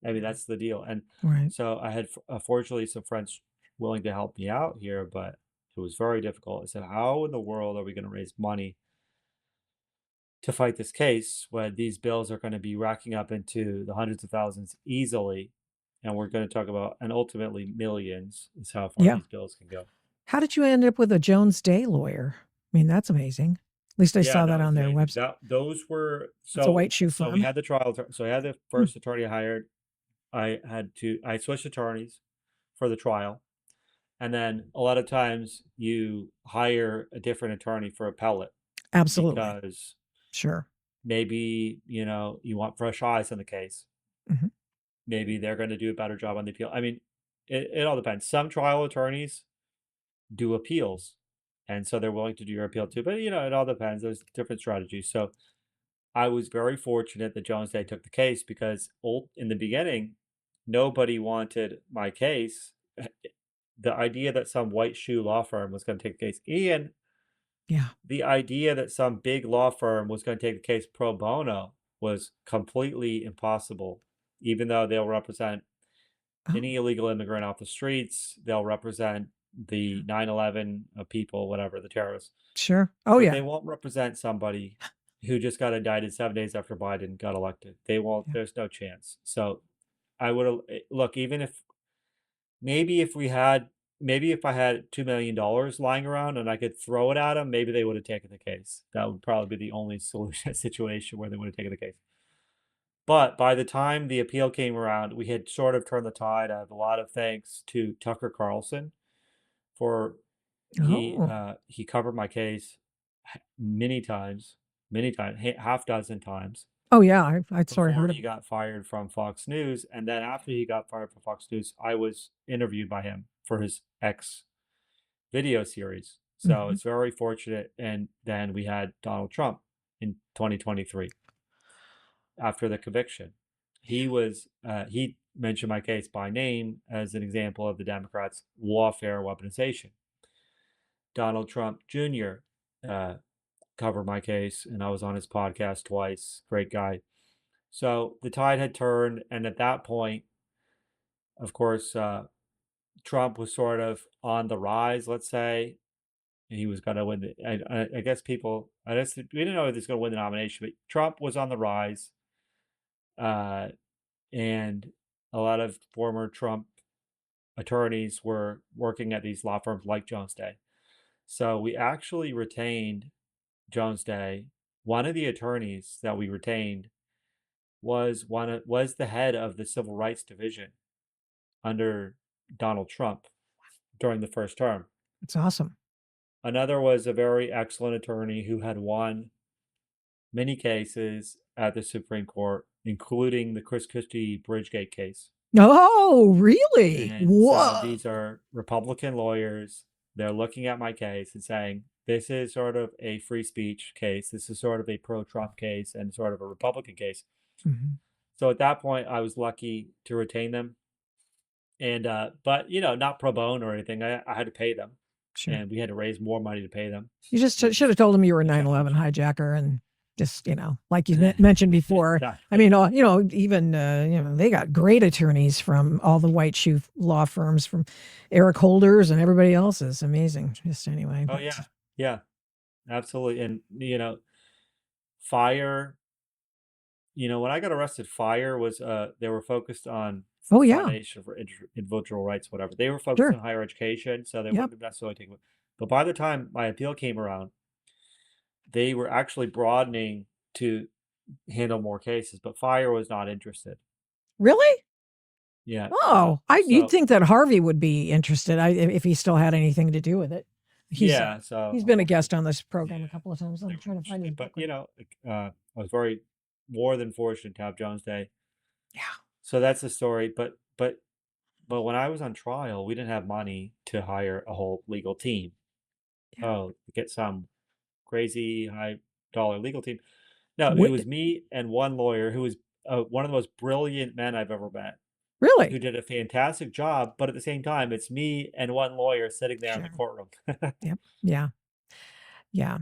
Maybe that's the deal. And Right. so I had, fortunately, some friends willing to help me out here, but it was very difficult. I said, how in the world are we going to raise money to fight this case when these bills are going to be racking up into the hundreds of thousands easily? And we're going to talk about, and ultimately millions is how far Yeah. these bills can go. How did you end up with a Jones Day lawyer? I mean, that's amazing. At least I Yeah, saw no, that it's on their amazing. website. That those were It's a so white shoe so we firm. had the trial. So I had the Hmm. first attorney I hired. I switched attorneys for the trial. And then a lot of times you hire a different attorney for appellate Absolutely. because Sure. maybe, you want fresh eyes on the case. Hmm. Maybe they're going to do a better job on the appeal. I mean, it all depends. Some trial attorneys do appeals, and so they're willing to do your appeal too. But, it all depends. There's different strategies. So I was very fortunate that Jones Day took the case because in the beginning, nobody wanted my case. The idea that some white shoe law firm was going to take the case, and Yeah. the idea that some big law firm was going to take the case pro bono was completely impossible, even though they'll represent Oh, any illegal immigrant off the streets, they'll represent the 9/11 people, whatever, the terrorists. sure. Oh, But yeah. they won't represent somebody who just got indicted 7 days after Biden got elected. They won't, Yeah. there's no chance. So I would look, even if maybe if we had maybe if I had $2 million lying around and I could throw it at them, maybe they would have taken the case. That would probably be the only solution situation where they would have taken the case. But by the time the appeal came around, we had sort of turned the tide. I have a lot of thanks to Tucker Carlson for Oh. he covered my case many times, half dozen times Oh, yeah. I'd sort of before heard he of. got fired from Fox News, and then after he got fired from Fox News, I was interviewed by him for his X video series. So Mhm. it's very fortunate. And then we had Donald Trump in 2023 after the conviction. He mentioned my case by name as an example of the Democrats' lawfare weaponization. Donald Trump Jr. Uh, covered my case, and I was on his podcast twice. Great guy. So the tide had turned, and at that point, of course, Trump was sort of on the rise. Let's say, and he was going to win. I guess I guess we didn't know if he was going to win the nomination, but Trump was on the rise, uh, and a lot of former Trump attorneys were working at these law firms like Jones Day. So we actually retained Jones Day. One of the attorneys that we retained was the head of the Civil Rights Division under Donald Trump during the first term. It's awesome. Another was a very excellent attorney who had won many cases at the Supreme Court, including the Chris Christie Bridgegate case. Oh, really? And so Whoa. these are Republican lawyers. They're looking at my case and saying, this is sort of a free speech case. This is sort of a pro Trump case and sort of a Republican case. Mhm. So at that point, I was lucky to retain them. And, but, not pro bono or anything. I had to pay them. Sure. And we had to raise more money to pay them, You just which should is have told him you were a 9/11 challenging. hijacker and just, like you mentioned before. I Exactly. mean, even, they got great attorneys from all the white shoe law firms, from Eric Holder's and everybody else's. Amazing. Just anyway. Oh, But yeah. Yeah, absolutely. And, Fire, when I got arrested, Fire was, they were focused on oh, yeah, Foundation for Individual Rights, whatever. They were focused sure. on higher education, so they Yep. wouldn't necessarily take it. But by the time my appeal came around, they were actually broadening to handle more cases, but Fire was not interested. Really? Yeah. Oh, you'd So think that Harvey would be interested, if he still had anything to do with it. yeah, so He's been a unfortunately, guest on this program a yeah, couple of times. they I'm were trying to find his interested. But book. I was very more than fortunate to have Jones Day. Yeah. So that's the story. But when I was on trial, we didn't have money to hire a whole legal team. Yeah. Oh, get some crazy high dollar legal team. No, it What? was me and one lawyer who was one of the most brilliant men I've ever met, who Really? did a fantastic job. But at the same time, it's me and one lawyer sitting there in the Sure. courtroom. Yep. Yeah. Yeah.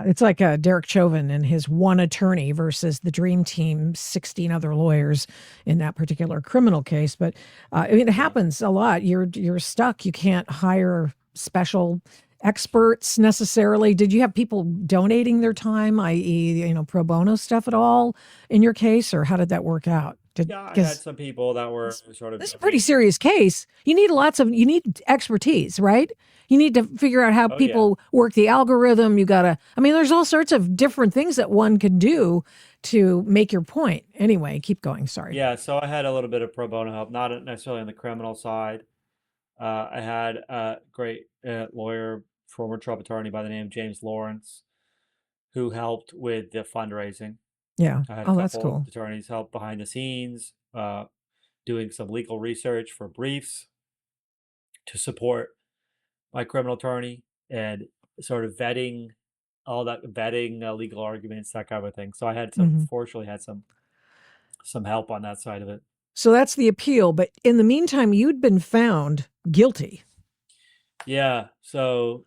It's like Derek Chauvin and his one attorney versus the dream team, 16 other lawyers in that particular criminal case. But I mean, it Yeah. happens a lot. You're stuck. You can't hire special experts necessarily. Did you have people donating their time, i.e., pro bono stuff at all in your case, or how did that work out? Yeah, I had Because some people that were sort of this is a pretty donating. serious case. You need expertise, right? You need to figure out how Oh yeah. people work the algorithm. There's all sorts of different things that one can do to make your point. Anyway, keep going. Sorry. Yeah, so I had a little bit of pro bono help, not necessarily on the criminal side. I had a great lawyer, former Trump attorney by the name of James Lawrence, who helped with the fundraising. Yeah. I had a Oh, that's couple cool. attorneys help behind the scenes, doing some legal research for briefs to support my criminal attorney and sort of vetting all that vetting legal arguments, that kind of thing. So I had Hmm. fortunately had some help on that side of it. So that's the appeal. But in the meantime, you'd been found guilty. Yeah. So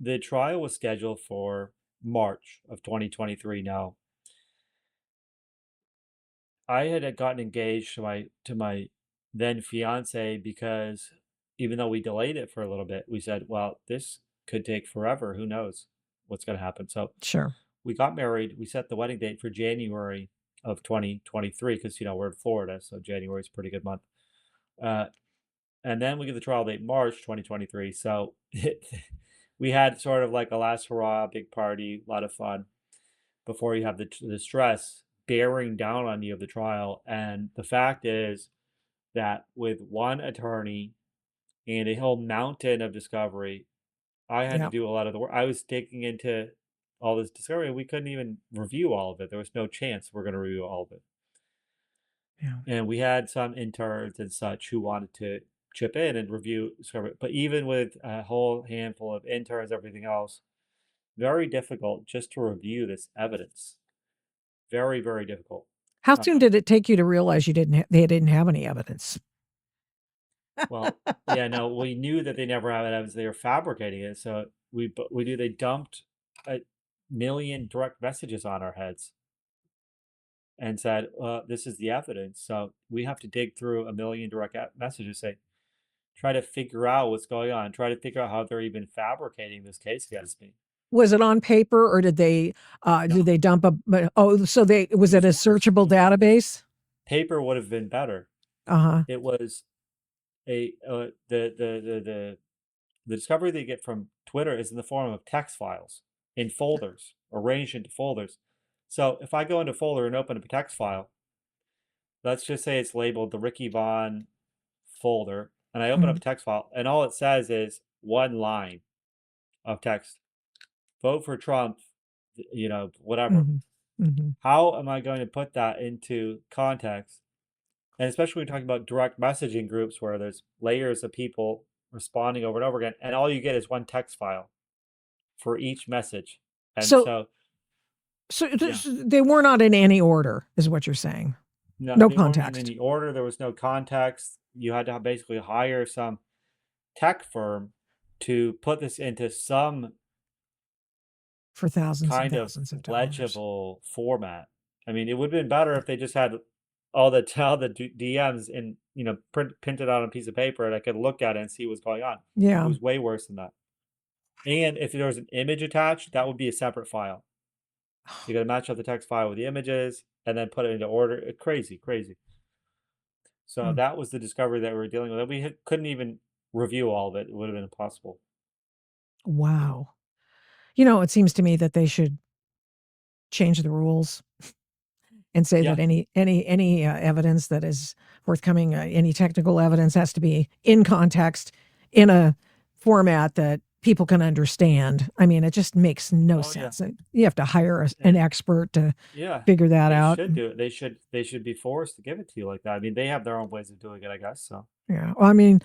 the trial was scheduled for March of 2023. Now, I had gotten engaged to my then fiance because even though we delayed it for a little bit, we said, well, this could take forever. Who knows what's going to happen? So Sure. we got married. We set the wedding date for January of 2023 because, we're in Florida. So January is a pretty good month. Uh, and then we get the trial date March 2023. So we had sort of like a last hurrah, big party, a lot of fun before you have the stress bearing down on you of the trial. And the fact is that with one attorney and a whole mountain of discovery, I had to Yeah. do a lot of the work. I was digging into all this discovery, and we couldn't even review all of it. There was no chance we're going to review all of it. Yeah. And we had some interns and such who wanted to chip in and review discovery. But even with a whole handful of interns, everything else, very difficult just to review this evidence. Very, very difficult. How soon did it take you to realize they didn't have any evidence? Well, yeah, no, we knew that they never had evidence. They were fabricating it. So we knew they dumped a million direct messages on our heads and said, this is the evidence. So we have to dig through a million direct messages, say, try to figure out what's going on, try to figure out how they're even fabricating this case against me. Was it on paper or did they No, dump was it it was a worse. searchable database? Paper would have been better. Uh-huh. It was the discovery they get from Twitter is in the form of text files in folders, arranged into folders. So if I go into a folder and open up a text file, let's just say it's labeled the Ricky Vaughn folder, and I open up Mhm. a text file, and all it says is one line of text: vote for Trump, whatever. Mhm. Mhm. How am I going to put that into context? And especially when you're talking about direct messaging groups where there's layers of people responding over and over again, and all you get is one text file for each message. And So so, yeah, they were not in any order is what you're saying. no, No they weren't in context any order. There was no context. You had to basically hire some tech firm to put this into some for thousands and kind of thousands of dollars. legible format. I mean, it would have been better if they just had all the DMs in, printed out on a piece of paper, and I could look at it and see what's going on. It Yeah. was way worse than that. And if there was an image attached, that would be a separate file. You got to match up the text file with the images and then put it into order. Crazy, crazy. So Hmm. that was the discovery that we were dealing with. We couldn't even review all of it. It would have been impossible. Wow. It seems to me that they should change the rules and say Yeah. that any evidence that is forthcoming, any technical evidence has to be in context, in a format that people can understand. I mean, it just makes no Oh yeah. sense. You have to hire an And expert to yeah, figure that they out. should do it. They should be forced to give it to you like that. I mean, they have their own ways of doing it, I guess. So Yeah. Well, I mean,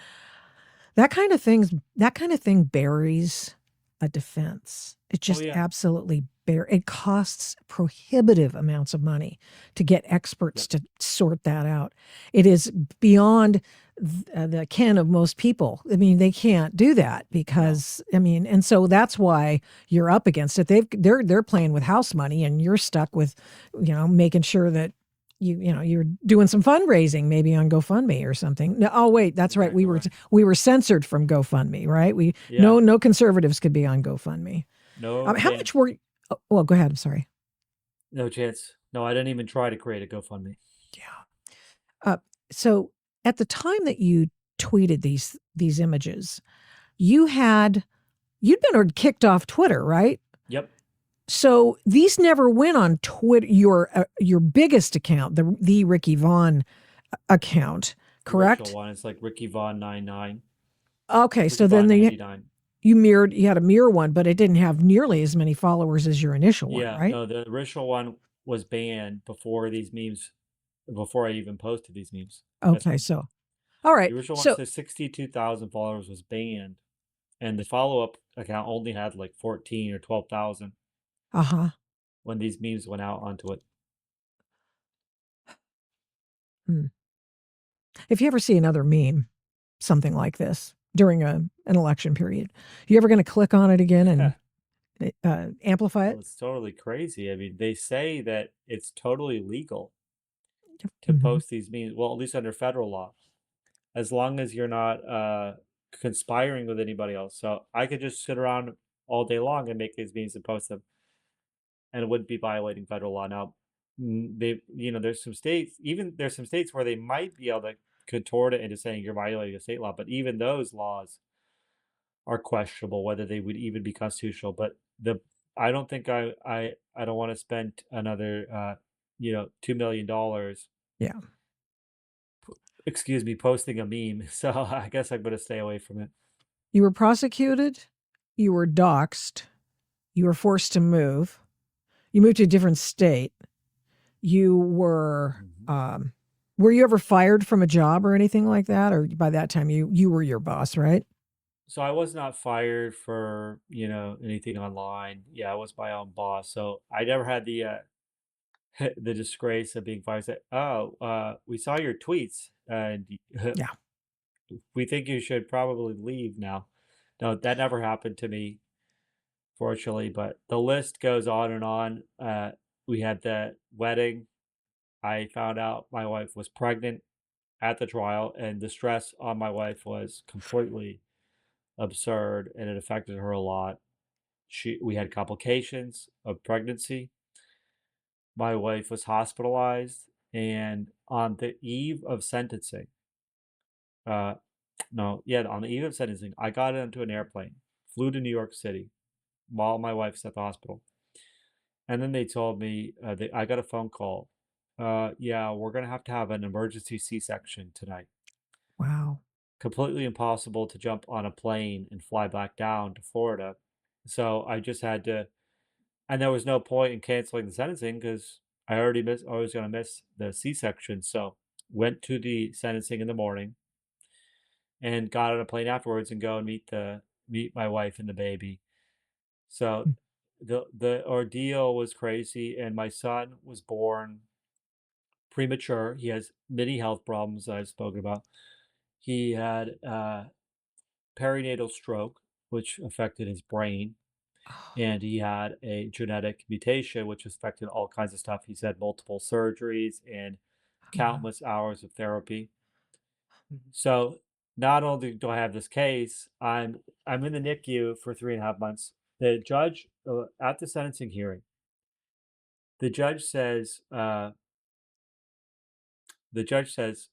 that kind of thing buries a defense. It oh just yeah. absolutely it costs prohibitive amounts of money to get experts Yep. to sort that out. It is beyond the ken of most people. I mean, they can't do that No. because I mean, and so that's why you're up against it. They're playing with house money, and you're stuck with, making sure that you're doing some fundraising, maybe on GoFundMe or something. No, oh wait, that's right. We Exactly were right. we were censored from GoFundMe, right? We Yeah. no conservatives could be on GoFundMe. No How much chance. were? Oh, well, go ahead. I'm sorry. No chance. No, I didn't even try to create a GoFundMe. Yeah. Uh, so at the time that you tweeted these images, you'd been kicked off Twitter, right? Yep. So these never went on Twitter, your biggest account, the Ricky Vaughn account, The original correct? one is like Ricky Vaughn 99. Okay, Ricky so then Vaughn 99. you had a mirror one, but it didn't have nearly as many followers as your initial one, Yeah, right? no, the original one was banned before I even posted these memes. That's Okay, when so all the right, original one so says 62,000 followers was banned, and the follow-up account only had like 14 or 12,000 uh-huh. when these memes went out onto it. Hmm. If you ever see another meme, something like this during an election period, you ever going to click on it again and amplify Well, it? it's totally crazy. I mean, they say that it's totally legal to Mhm. post these memes. Well, at least under federal law, as long as you're not conspiring with anybody else. So I could just sit around all day long and make these memes and post them, and it wouldn't be violating federal law. Now, there's some states, even there's some states where they might be able to contort it into saying you're violating a state law, but even those laws are questionable whether they would even be constitutional. But the I don't think I don't want to spend another $2 million, Yeah. excuse me, posting a meme. So I guess I'm gonna stay away from it. You were prosecuted, you were doxxed, you were forced to move, you moved to a different state. You were you ever fired from a job or anything like that? Or by that time you were your boss, right? So I was not fired for anything online. Yeah, I was my own boss. So I never had the the disgrace of being fired. Say, oh, we saw your tweets and Yeah. we think you should probably leave now. No, that never happened to me, fortunately. But the list goes on and on. We had the wedding. I found out my wife was pregnant at the trial, and the stress on my wife was completely absurd, and it affected her a lot. We had complications of pregnancy. My wife was hospitalized, and on the eve of sentencing, uh, no, yeah, on the eve of sentencing, I got into an airplane, flew to New York City while my wife's at the hospital, and then they told me that I got a phone call. Yeah, we're gonna have to have an emergency C-section tonight. Wow. Completely impossible to jump on a plane and fly back down to Florida. So I just had to, and there was no point in canceling the sentencing because I was going to miss the C-section. So went to the sentencing in the morning and got on a plane afterwards and go and meet my wife and the baby. So Mm. the ordeal was crazy, and my son was born premature. He has many health problems that I've spoken about. He had perinatal stroke, which affected his brain, Oh, and he had a genetic mutation which affected all kinds of stuff. He's had multiple surgeries and wow. countless hours of therapy. Mhm. So not only do I have this case, I'm in the NICU for 3.5 months. The judge at the sentencing hearing, the judge says, the judge says,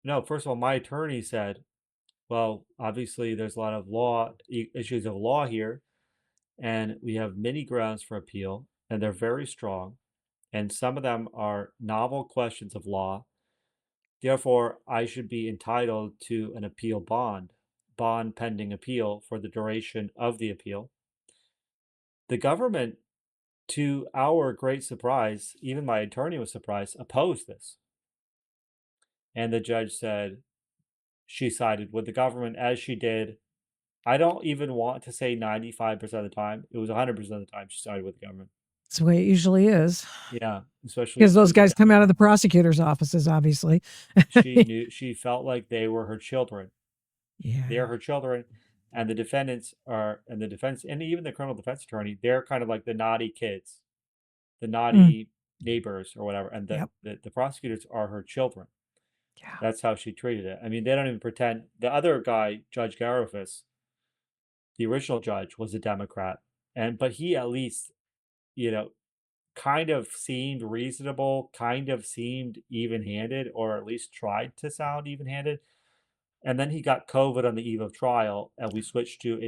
no. First of all, my attorney said, well, obviously there's a lot of issues of law here, and we have many grounds for appeal, and they're very strong, and some of them are novel questions of law. Therefore, I should be entitled to an appeal bond pending appeal for the duration of the appeal. The government, to our great surprise, even my attorney was surprised, opposed this. And the judge said she sided with the government as she did. I don't even want to say 95% of the time. It was 100% of the time she sided with the government. That's the way it usually is. Yeah, especially Because with those children. guys come out of the prosecutor's offices, obviously. She felt like they were her children. They're Yeah. her children, and the defendants are, and the defense, and even the criminal defense attorney, they're kind of like the naughty kids, the Mm. naughty neighbors or whatever, and Yep. the prosecutors are her children. Yeah. That's how she treated it. I mean, they don't even pretend. The other guy, Judge Garofis, the original judge, was a Democrat, but he at least, you know, kind of seemed reasonable, kind of seemed even-handed, or at least tried to sound even-handed. And then he got COVID on the eve of trial, and we switched to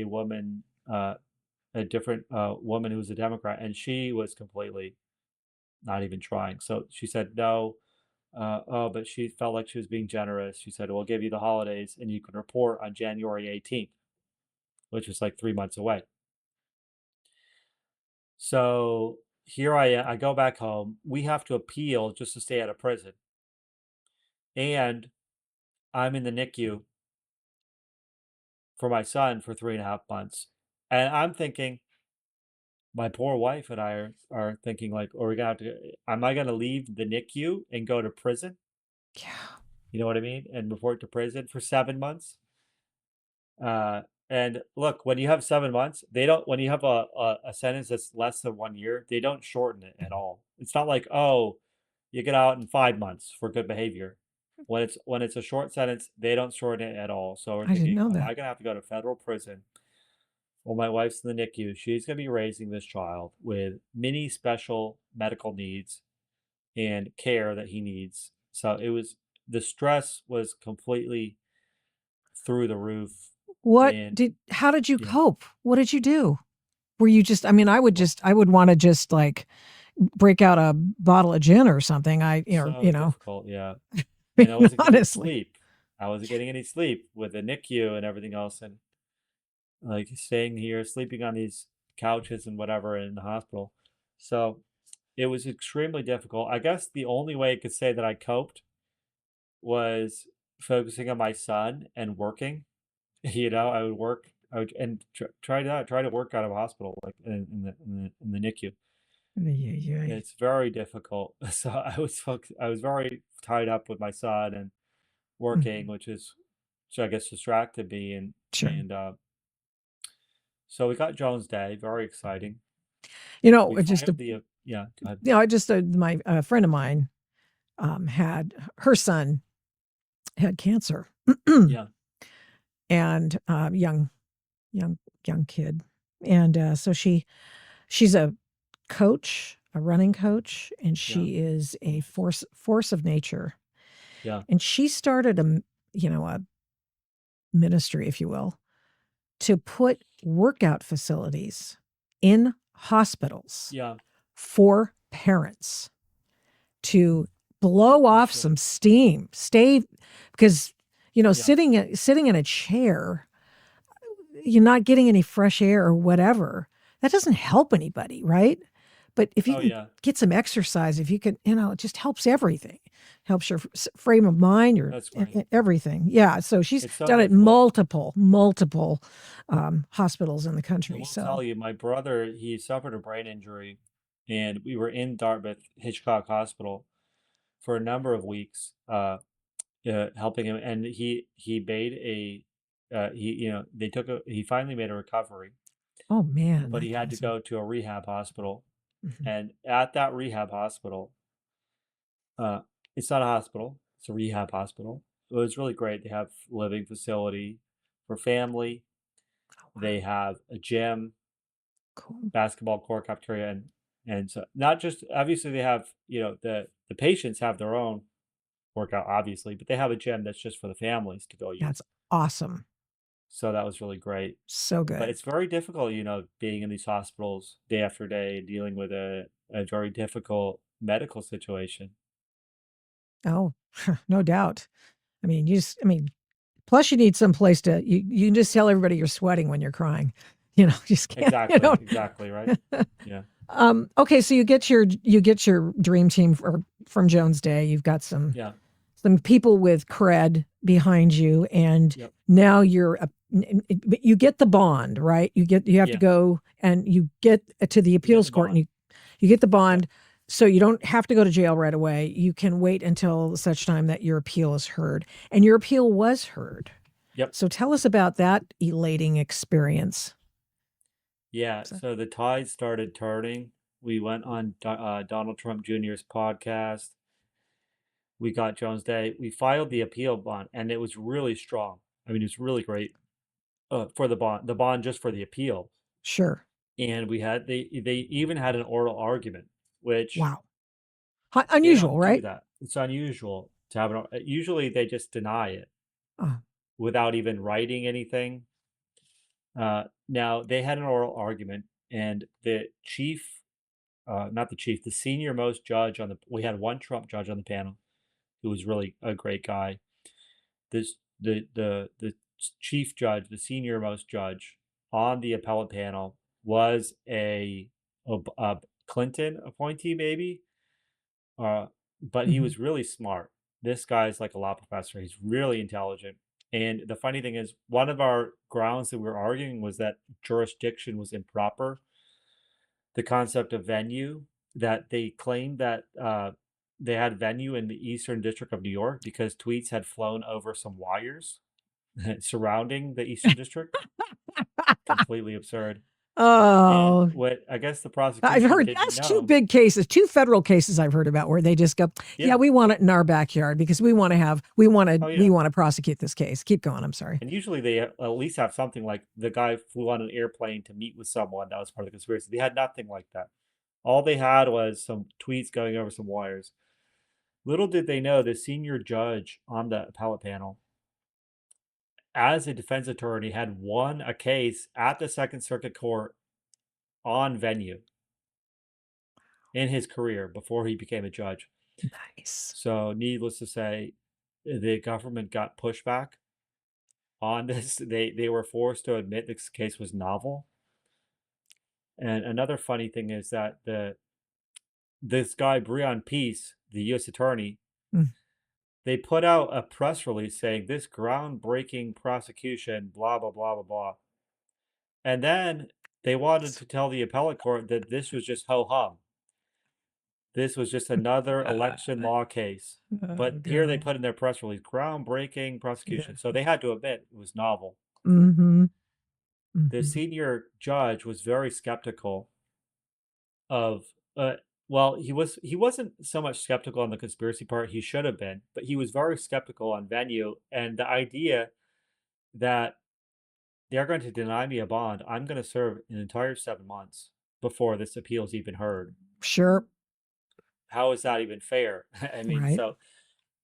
a different woman who was a Democrat, and she was completely not even trying. So she said no. Oh, but she felt like she was being generous. She said, "We'll give you the holidays, and you can report on January 18th," which was like 3 months away. So here I am. I go back home. We have to appeal just to stay out of prison, and I'm in the NICU for my son for 3.5 months, and I'm thinking, my poor wife and I are thinking like, are we gonna have to? Am I gonna leave the NICU and go to prison? Yeah. You know what I mean? And report to prison for 7 months. Uh, and look, when you have 7 months, they don't. When you have a sentence that's less than 1 year, they don't shorten it at all. It's not like, oh, you get out in 5 months for good behavior. When it's a short sentence, they don't shorten it at all. So we're I didn't thinking, know am that. I gonna have to go to federal prison? Well, my wife's in the NICU. She's gonna be raising this child with many special medical needs and care that he needs. So the stress was completely through the roof. And How did you yeah, cope? What did you do? Were you just, I mean, well, I would want to just like break out a bottle of gin or something. so difficult. Yeah. I And I mean, wasn't getting honestly. sleep. I wasn't getting any sleep with the NICU and everything else. And like staying here, sleeping on these couches and whatever in the hospital. So it was extremely difficult. I guess the only way I could say that I coped was focusing on my son and working. I would work. I would and try to work out of a hospital like in the NICU. Ay, ay, ay. It's very difficult. So I was very tied up with my son and working, Mhm. which I guess distracted me. and Sure. and so we got Jones Day, very exciting. We Just filed the yeah, go ahead. I just my friend of mine had her son had cancer, Yeah, and young young kid, and so she's a coach, a running coach, and yeah, she is a force of nature, yeah, and she started a ministry, if you will, to put workout facilities in hospitals yeah, for parents to blow for off sure. some steam, stay because Yeah. sitting in a chair, you're not getting any fresh air or whatever. That doesn't help anybody, right? But if you Oh, can yeah. get some exercise, if you can, it just helps everything. Helps your frame of mind, your That's great. everything. Yeah. So she's It's so done it difficult. multiple hospitals in the I country. will So, tell you, my brother, he suffered a brain injury, and we were in Dartmouth Hitchcock Hospital for a number of weeks, helping him. And he made a he finally made a recovery, oh man, but he that's had to awesome. go to a rehab hospital. Mhm. And at that rehab hospital, uh, it's not a hospital; it's a rehab hospital. It was really great. They have living facility for family. Oh, They wow. have a gym, Cool. basketball court, cafeteria, and so not just obviously they have the patients have their own workout obviously, but they have a gym that's just for the families to go That's use. awesome. So that was really great. So But good. it's very difficult, being in these hospitals day after day, dealing with a very difficult medical situation. Oh, no doubt. Plus you need some place you can just tell everybody you're sweating when you're crying. Just can't, Exactly, exactly, right? Yeah, Okay, so you get your dream team from Jones Day. You've got yeah, some people with cred behind you, and yep, now but you get the bond, right? You have to yeah. go and you get to the We get appeals the court, and bond. you get the Yep, bond, so you don't have to go to jail right away. You can wait until such time that your appeal is heard, and your appeal was heard. yep. So tell us about that elating experience. Yeah, So- so the tide started turning. We went on Donald Trump Jr.'s podcast. We got Jones Day. We filed the appeal bond, and it was really strong. I mean, it was really great for the bond just for the appeal. Sure. And they even had an oral argument, which Wow. they Unusual, don't do right? that. It's unusual to have usually they just deny it Oh, without even writing anything. Now they had an oral argument, and the chief, not the chief, the senior most judge we had one Trump judge on the panel who was really a great guy. This the chief judge, the senior most judge on the appellate panel was a Clinton appointee, maybe, uh, but he mhm. was really smart. This guy's like a law professor. He's really intelligent. And the funny thing is, one of our grounds that we were arguing was that jurisdiction was improper. The concept of venue, that they claimed that they had venue in the Eastern District of New York because tweets had flown over some wires surrounding the Eastern District. Completely absurd. And Oh, what I guess the I've prosecution heard didn't that's two know. big cases, two federal cases I've heard about where they just go, yeah, Yeah. we want it in our backyard because we want to Oh, we yeah. want to prosecute this case. Keep going. I'm sorry. And usually they at least have something like the guy flew on an airplane to meet with someone that was part of the conspiracy. They had nothing like that. All they had was some tweets going over some wires. Little did they know the senior judge on the appellate panel, as a defense attorney, had won a case at the Second Circuit Court on venue in his career before he became a judge. Nice. So, needless to say, the government got pushback on this. They were forced to admit this case was novel. And another funny thing is that this guy Breon Peace, the U.S. attorney, Mm. they put out a press release saying this groundbreaking prosecution, blah blah blah blah blah, and then they wanted to tell the appellate court that this was just ho hum. This was just another election law case. Oh, But here they God. put in their press release, groundbreaking Yeah. prosecution. So they had to admit it was novel. Mm-hmm. The Mm-hmm. senior judge was very skeptical of well, he wasn't so much skeptical on the conspiracy part. He should have been, but he was very skeptical on venue and the idea that they're going to deny me a bond. I'm going to serve an entire 7 months before this appeal is even heard. Sure. How is that even fair? I mean, Right. so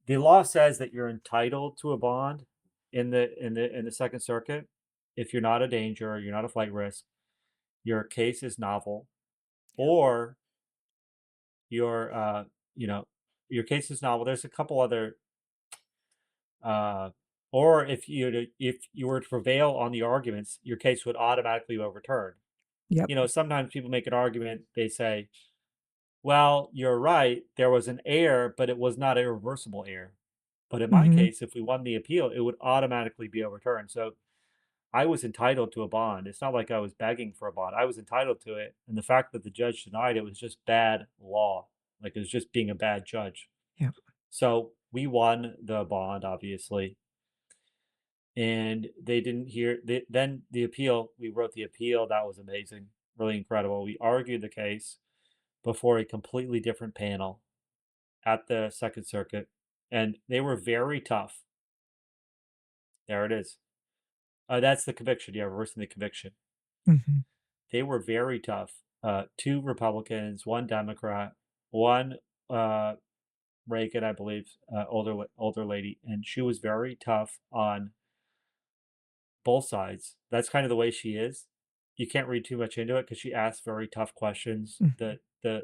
the law says that you're entitled to a bond in the Second Circuit if you're not a danger, you're not a flight risk, your case is novel, or your you know your case is novel. There's a couple other uh, or if you were to prevail on the arguments, your case would automatically be overturned. Yep. Sometimes people make an argument. They say, "Well, you're right. There was an error, but it was not a reversible error." But in my Mm-hmm. case, if we won the appeal, it would automatically be overturned. So I was entitled to a bond. It's not like I was begging for a bond. I was entitled to it. And the fact that the judge denied it was just bad law. Like it was just being a bad judge. Yep. So we won the bond, obviously. And they didn't hear, then the appeal, we wrote the appeal. That was amazing, really incredible. We argued the case before a completely different panel at the Second Circuit. And they were very tough. There it is. That's the conviction. Yeah, reversing the conviction. Mm-hmm. They were very tough. Two Republicans, one Democrat, one Reagan, I believe, older lady, and she was very tough on both sides. That's kind of the way she is. You can't read too much into it because she asks very tough questions. Mm-hmm.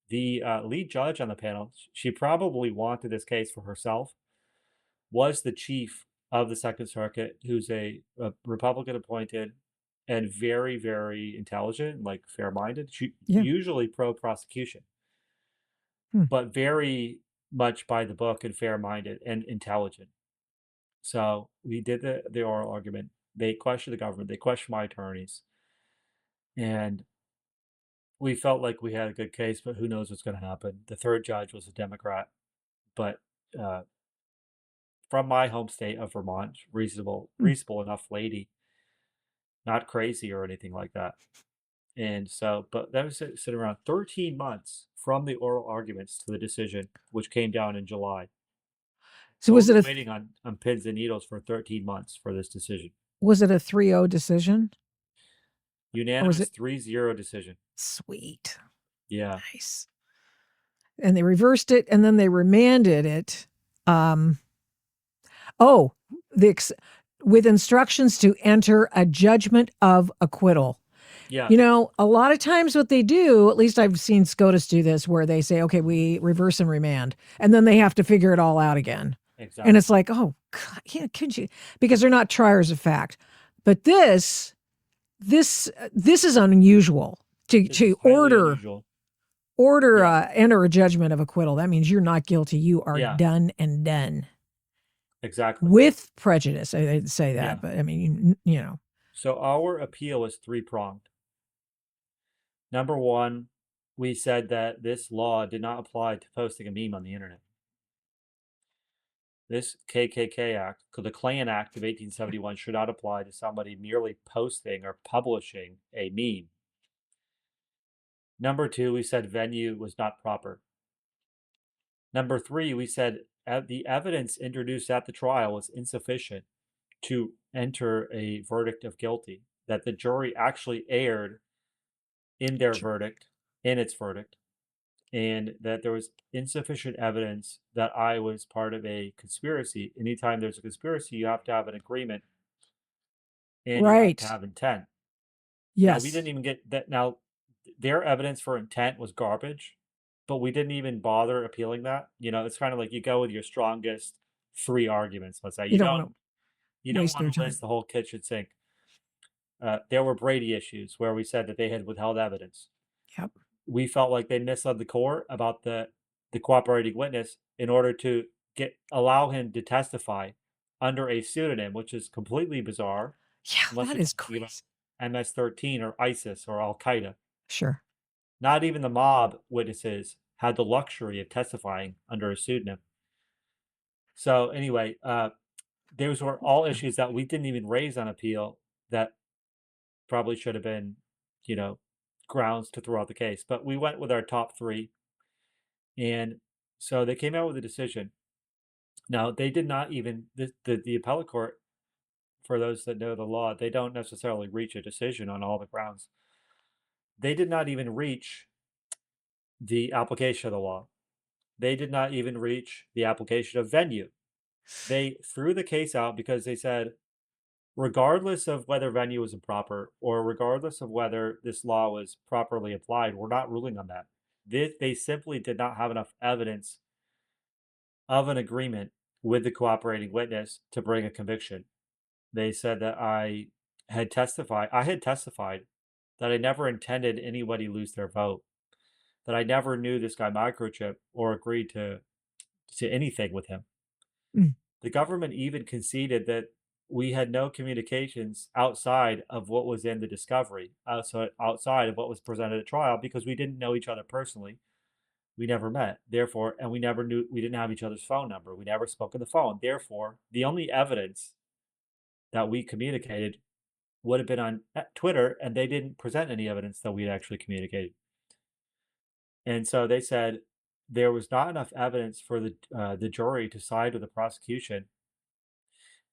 The lead judge on the panel, she probably wanted this case for herself, was the chief of the Second Circuit, who's a Republican appointed and very, very intelligent, like fair-minded, Yeah. usually pro-prosecution, Hmm. but very much by the book and fair-minded and intelligent. So we did the oral argument. They questioned the government. They questioned my attorneys. And we felt like we had a good case, but who knows what's going to happen. The third judge was a Democrat, but uh, from my home state of Vermont, reasonable enough lady, not crazy or anything like that. And so, but that was sitting around 13 months from the oral arguments to the decision, which came down in July. So we've been waiting on pins and needles for 13 months for this decision. Was it a 3-0 decision? Unanimous 3-0 decision. Sweet. Yeah. Nice. And they reversed it, and then they remanded it. With instructions to enter a judgment of acquittal. Yeah. A lot of times what they do, at least I've seen SCOTUS do this, where they say, okay, we reverse and remand, and then they have to figure it all out again. Exactly. And it's like, oh, God, yeah, could you? Because they're not triers of fact. But this is unusual to enter a judgment of acquittal. That means you're not guilty. You are done and done. Exactly. With prejudice. I'd say that, but I mean, So our appeal is three-pronged. Number one, we said that this law did not apply to posting a meme on the internet. This KKK Act, the Klan Act of 1871, should not apply to somebody merely posting or publishing a meme. Number 2, we said venue was not proper. Number 3, we said the evidence introduced at the trial was insufficient to enter a verdict of guilty, that the jury actually erred in their verdict, in its verdict, and that there was insufficient evidence that I was part of a conspiracy. Anytime there's a conspiracy, you have to have an agreement and you have to Right. have intent. Now, we Yes. didn't even get that. Now, their evidence for intent was garbage, but we didn't even bother appealing that. It's kind of like you go with your strongest 3 arguments. Let's say You don't want to you don't waste want their to list time. the whole kitchen sink. There were Brady issues where we said that they had withheld evidence. Yep. We felt like they misled the court about the cooperating witness in order to allow him to testify under a pseudonym, which is completely bizarre, Yeah, unless that you're is talking about crazy. MS-13 or ISIS or Al Qaeda. Sure. Not even the mob witnesses had the luxury of testifying under a pseudonym. So anyway, those were all issues that we didn't even raise on appeal that probably should have been, grounds to throw out the case. But we went with our top 3, and so they came out with a decision. Now, they did not even the appellate court, for those that know the law, they don't necessarily reach a decision on all the grounds. They did not even reach the application of the law. They did not even reach the application of venue. They threw the case out because they said, regardless of whether venue was improper or regardless of whether this law was properly applied, we're not ruling on that. They simply did not have enough evidence of an agreement with the cooperating witness to bring a conviction. They said that I had testified that I never intended anybody lose their vote, that I never knew this guy microchip or agreed to anything with him. Mm. The government even conceded that we had no communications outside of what was in the discovery, outside of what was presented at trial, because we didn't know each other personally. We never met. Therefore, and we didn't have each other's phone number. We never spoke on the phone. Therefore, the only evidence that we communicated would have been on Twitter, and they didn't present any evidence that we'd actually communicated. And so they said there was not enough evidence for the jury to side with the prosecution.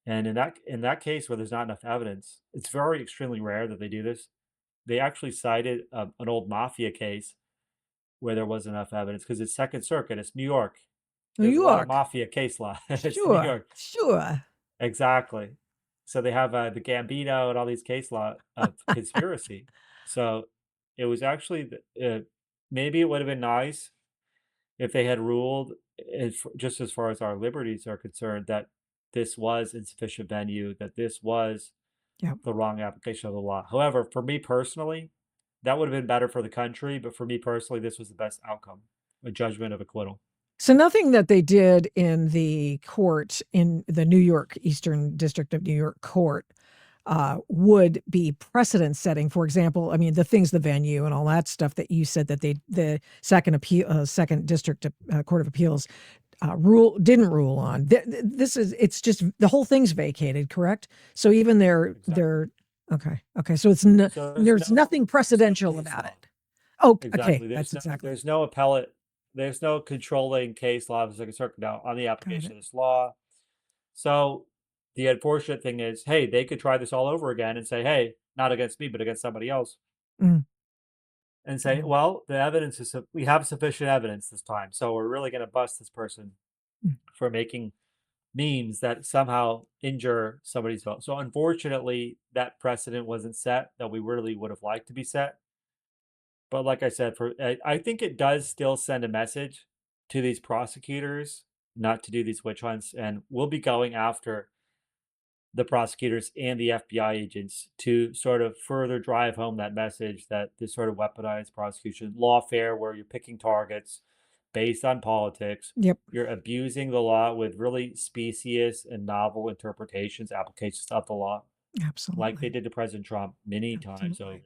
And in that case where there's not enough evidence, it's very extremely rare that they do this. They actually cited an old mafia case where there wasn't enough evidence because it's Second Circuit, it's New York. New There's a lot of York. mafia case law. It's New Sure. York. Sure. Exactly. So they have the Gambino and all these case law of conspiracy. So it was actually maybe it would have been nice if they had ruled, just as far as our liberties are concerned, that this was insufficient venue, that this was Yep. the wrong application of the law. However, for me personally, that would have been better for the country, but for me personally, this was the best outcome, a judgment of acquittal. So nothing that they did in the court in the New York Eastern District of New York court would be precedent setting. For example, I mean, the venue and all that stuff that you said that the second district court of appeals didn't rule on. It's just the whole thing's vacated, correct? So even Exactly. okay. So So there's nothing there's no precedential case about law. it. Oh, okay, Exactly. that's exactly There's no appellate, there's no controlling case law of the Second Circuit now on the got application it. of this law. So the unfortunate thing is, hey, they could try this all over again and say, hey, not against me, but against somebody else. Mm, And say, mm, well, the evidence we have sufficient evidence this time. So we're really going to bust this person mm. for making memes that somehow injure somebody's vote. So unfortunately, that precedent wasn't set that we really would have liked to be set. But like I said, I think it does still send a message to these prosecutors not to do these witch hunts, and we'll be going after the prosecutors and the FBI agents to sort of further drive home that message that this sort of weaponized prosecution, lawfare, where you're picking targets based on politics, Yep, you're abusing the law with really specious and novel interpretations, applications of the law, like they absolutely, did to President Trump many times over. absolutely.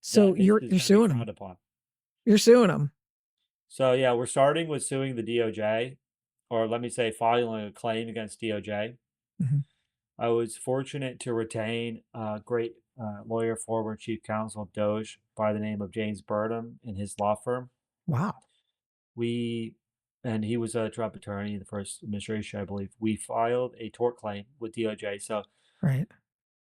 So That you're is you're going to be suing frowned them. upon. You're suing them. So yeah, we're starting with suing the DOJ, or let me say filing a claim against DOJ. Mhm. I was fortunate to retain a great lawyer, former chief counsel of Doge by the name of James Burnham in his law firm. Wow. We, and he was a Trump attorney in the first administration, I believe. We filed a tort claim with DOJ. So Right.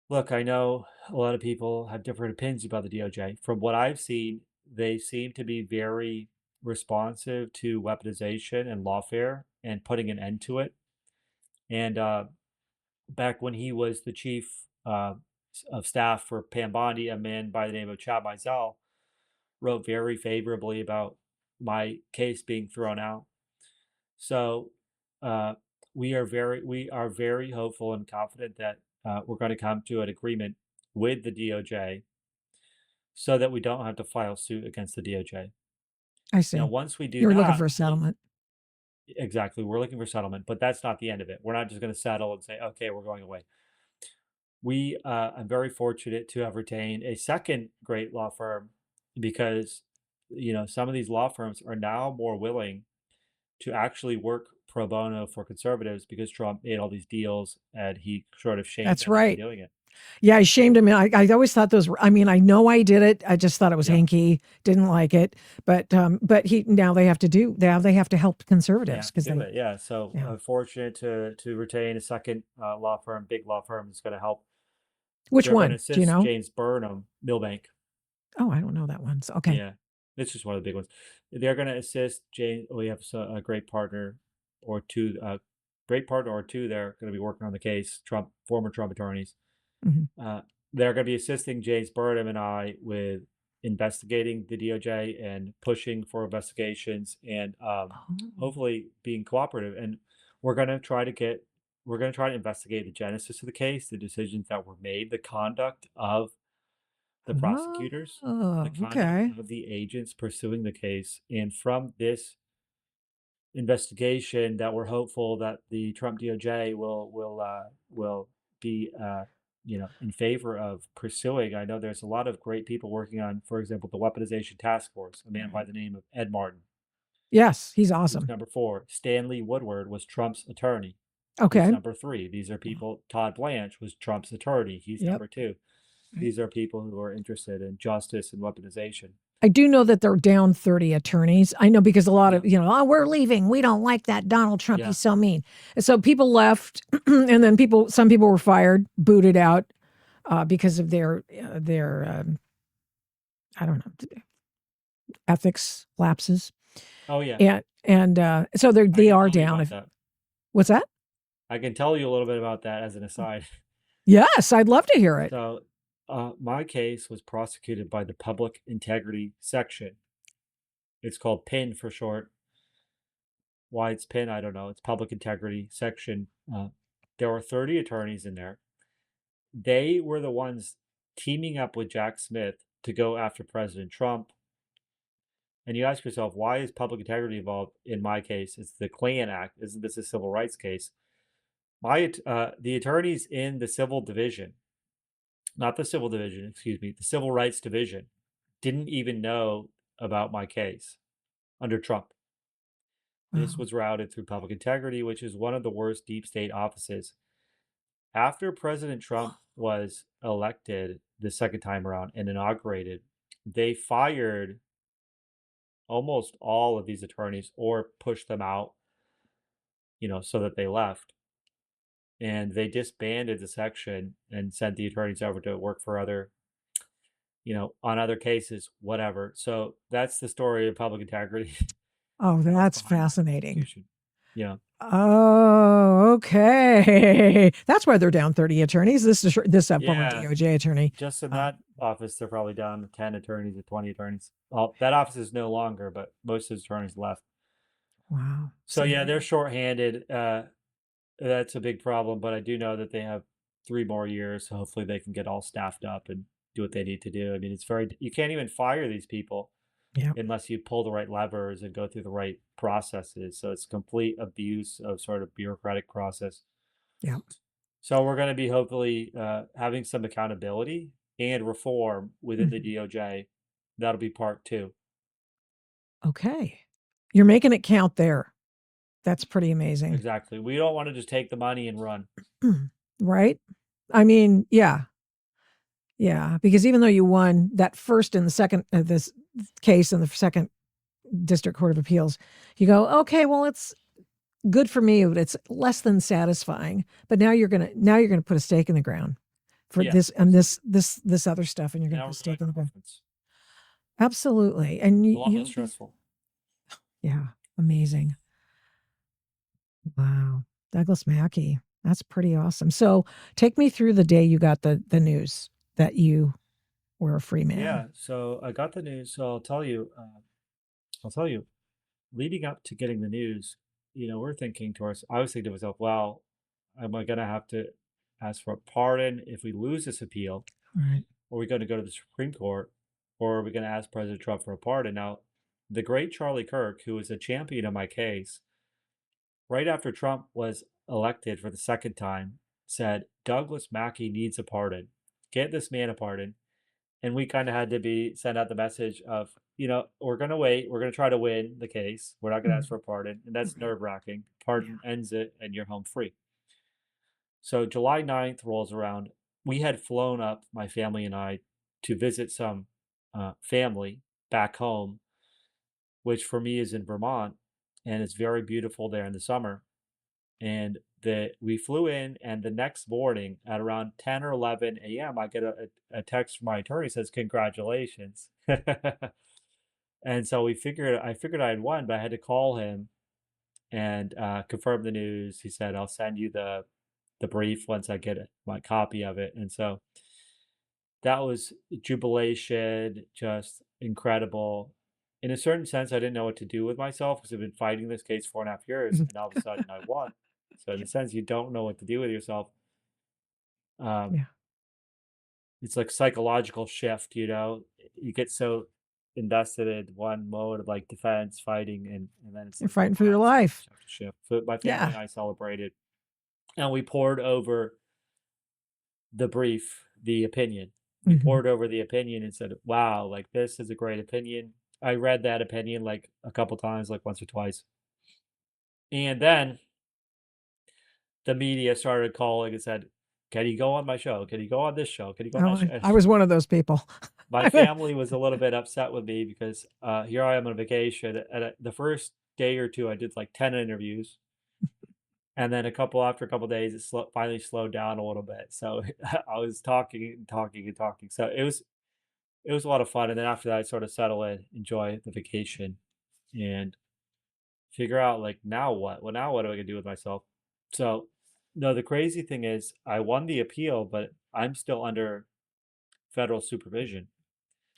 look, I know a lot of people have different opinions about the DOJ. From what I've seen, they seem to be very responsive to weaponization and lawfare and putting an end to it. And back when he was the chief of staff for Pam Bondi, a man by the name of Chad Mizell wrote very favorably about my case being thrown out. So uh, we are very hopeful and confident that we're going to come to an agreement with the DOJ so that we don't have to file suit against the DOJ. I Now, see. once we do You're looking that, for a settlement. exactly, we're looking for settlement, but that's not the end of it. We're not just going to settle and say, okay, we're going away. I'm very fortunate to have retained a second great law firm because, some of these law firms are now more willing to actually work pro bono for conservatives because Trump made all these deals and he sort of shamed That's them into right. doing it. Yeah, I shamed him. I always thought those were, I mean, I know I did it. I just thought it was Yeah, hanky, didn't like it. But now they have to help they conservatives have to because do they, it. Yeah, so yeah. I'm fortunate to retain a second law firm, big law firm that's going to help. Which They're going to one? Do you assist know? James Burnham, Milbank. Oh, I don't know that one. So, okay. Yeah, it's just one of the big ones. They're going to assist James. We have a great partner or two, They're going to be working on the case. Former Trump attorneys. Mhm. Uh, they're going to be assisting James Burnham and I with investigating the DOJ and pushing for investigations and Oh. hopefully being cooperative. And we're going to try to get, we're going to try to investigate the genesis of the case, the decisions that were made, the conduct of the prosecutors, the Oh, conduct okay. of the agents pursuing the case. And from this investigation, that we're hopeful that the Trump DOJ will be in favor of pursuing. I know there's a lot of great people working on, for example, the weaponization task force. A man by the name of Ed Martin, Yes, he's who's awesome. number 4. Stanley Woodward was Trump's attorney. He's Okay. number 3. These are people. Todd Blanche was Trump's attorney. He's Yep. number 2. These are people who are interested in justice and weaponization. I do know that they're down 30 attorneys. I know because a lot Yeah, of, oh, we're leaving. We don't like that Donald Trump. yeah. He's so mean. And so people left, and then some people were fired, booted out because of their I don't know, ethics lapses. Oh yeah, And so I they can are tell you down. about If that. what's that? I can tell you a little bit about that as an aside. Yes, I'd love to hear it. So, my case was prosecuted by the Public Integrity Section. It's called PIN for short. Why it's PIN, I don't know. It's Public Integrity Section. There were 30 attorneys in there. They were the ones teaming up with Jack Smith to go after President Trump. And you ask yourself, why is public integrity involved in my case? It's the Klan Act. Isn't this a civil rights case? The attorneys in the civil division, not the civil division, excuse me, the civil rights division, didn't even know about my case under Trump. This Wow. was routed through public integrity, which is one of the worst deep state offices. After President Trump was elected the second time around and inaugurated, they fired almost all of these attorneys or pushed them out, so that they left. And they disbanded the section and sent the attorneys over to work for other, on other cases, whatever. So that's the story of public integrity. Oh, That was that's behind my fascinating. prosecution. Yeah. Oh, okay. That's why they're down 30 attorneys. This former Yeah. DOJ attorney. Just in Uh, that office, they're probably down to 10 attorneys or 20 attorneys. Well, that office is no longer, but most of the attorneys left. wow. So So yeah, they're shorthanded. That's a big problem, but I do know that they have 3 more years. So hopefully they can get all staffed up and do what they need to do. I mean, you can't even fire these people yeah. unless you pull the right levers and go through the right processes. So it's complete abuse of sort of bureaucratic process. Yeah. So we're going to be hopefully having some accountability and reform within the Mhm. DOJ. That'll be part 2. Okay. You're making it count there. That's pretty amazing. Exactly. We don't want to just take the money and run. Right? I mean, yeah. Yeah, because even though you won that first and the second this case in the second district court of appeals, you go, okay, well, it's good for me, but it's less than satisfying. But now you're gonna put a stake in the ground for Yeah, this and this other stuff, and you're gonna now put a we're doing stake in the ground. conference. Absolutely, and A lot less stressful. yeah, amazing. Wow, Douglas Mackey, that's pretty awesome. So take me through the day you got the news that you were a free man. Yeah, so I got the news. So I'll tell you, leading up to getting the news, we're thinking to ourselves, I was thinking to myself, wow, am I going to have to ask for a pardon if we lose this appeal? Right. Or are we going to go to the Supreme Court? Or are we going to ask President Trump for a pardon? Now, the great Charlie Kirk, who was a champion of my case, right after Trump was elected for the second time, said, Douglas Mackey needs a pardon. Get this man a pardon. And we kind of had to send out the message of, we're going to wait. We're going to try to win the case. We're not going to ask for a pardon. And that's nerve wracking. Pardon ends it and you're home free. So July 9th rolls around. We had flown up, my family and I, to visit some family back home, which for me is in Vermont. And it's very beautiful there in the summer. And we flew in, and the next morning at around 10 or 11 a.m., I get a text from my attorney that says, congratulations. And so I figured I had won, but I had to call him and confirm the news. He said, I'll send you the brief once I get my copy of it. And so that was jubilation, just incredible. In a certain sense, I didn't know what to do with myself because I've been fighting this case 4.5 years, and all of a sudden I won. So in a sense, you don't know what to do with yourself. Yeah. It's like psychological shift, you get so invested in one mode of like defense, fighting, and then it's You're like fighting for your life. have to shift. So my family and I celebrated, and we poured over the brief, the opinion. We poured over the opinion and said, wow, like this is a great opinion. I read that opinion like a couple times, like once or twice. And then the media started calling and said, can you go on my show? Can you go on this show? Can you go on that show? I was one of those people. My family was a little bit upset with me because here I am on vacation. And the first day or two, I did like 10 interviews. And then after a couple of days, it finally slowed down a little bit. So I was talking and talking and talking. So it was a lot of fun. And then after that, I sort of settle in, enjoy the vacation, and figure out like, now what? Well, now what am I gonna do with myself? So no, the crazy thing is I won the appeal, but I'm still under federal supervision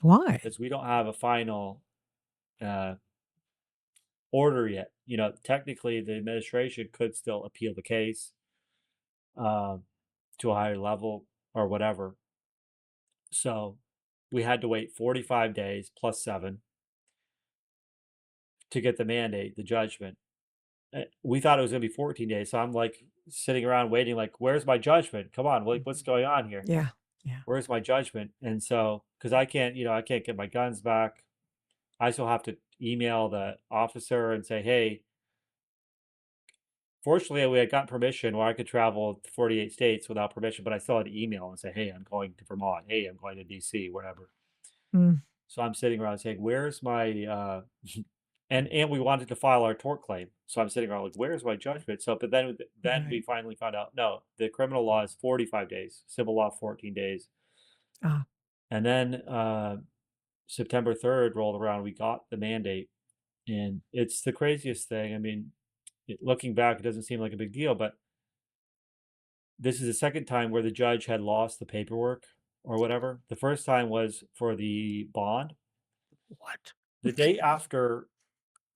Why? because we don't have a final uh, order yet. Technically the administration could still appeal the case to a higher level or whatever. So we had to wait 45 days plus 7 to get the mandate, the judgment. We thought it was going to be 14 days. So I'm like sitting around waiting, like, where's my judgment? Come on, like, what's going on here? Yeah. Yeah. Where's my judgment? And so, because I can't get my guns back. I still have to email the officer and say, hey, fortunately, we had gotten permission where I could travel to 48 states without permission, but I still had to email and say, hey, I'm going to Vermont. Hey, I'm going to DC, wherever. So I'm sitting around saying, where's my and we wanted to file our tort claim. So I'm sitting around like, where's my judgment? So, but then we finally found out, no, the criminal law is 45 days, civil law 14 days. And then September 3rd rolled around, we got the mandate, and it's the craziest thing. I mean, looking back, it doesn't seem like a big deal, but this is the second time where the judge had lost the paperwork or whatever. The first time was for the bond. What? The day after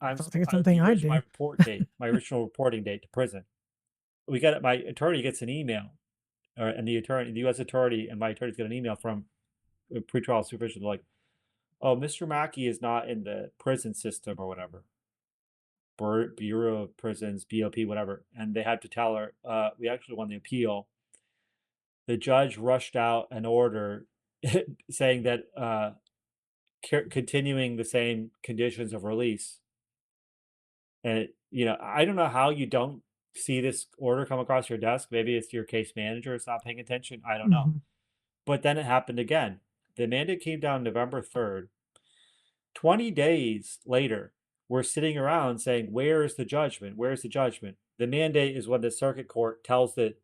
Sounds like something I do. my report date, my original reporting date to prison. My attorney gets an email, and the U.S. attorney and my attorneys get an email from pretrial supervision, like, oh, Mr. Mackey is not in the prison system or whatever. Bureau of Prisons, BOP, whatever. And they had to tell her, we actually won the appeal. The judge rushed out an order saying that continuing the same conditions of release. And I don't know how you don't see this order come across your desk. Maybe it's your case manager is not paying attention. I don't know. Mhm. But then it happened again. The mandate came down November 3rd. 20 days later, we're sitting around saying, where is the judgment? Where's the judgment? The mandate is when the circuit court tells the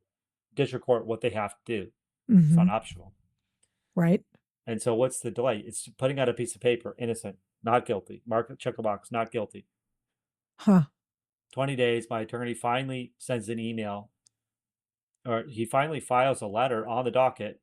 district court what they have to do. It's not Mhm. optional. Right. And so what's the delay? It's putting out a piece of paper, innocent, not guilty. Mark, check a box, not guilty. Huh. 20 days, my attorney finally sends an email, or he finally files a letter on the docket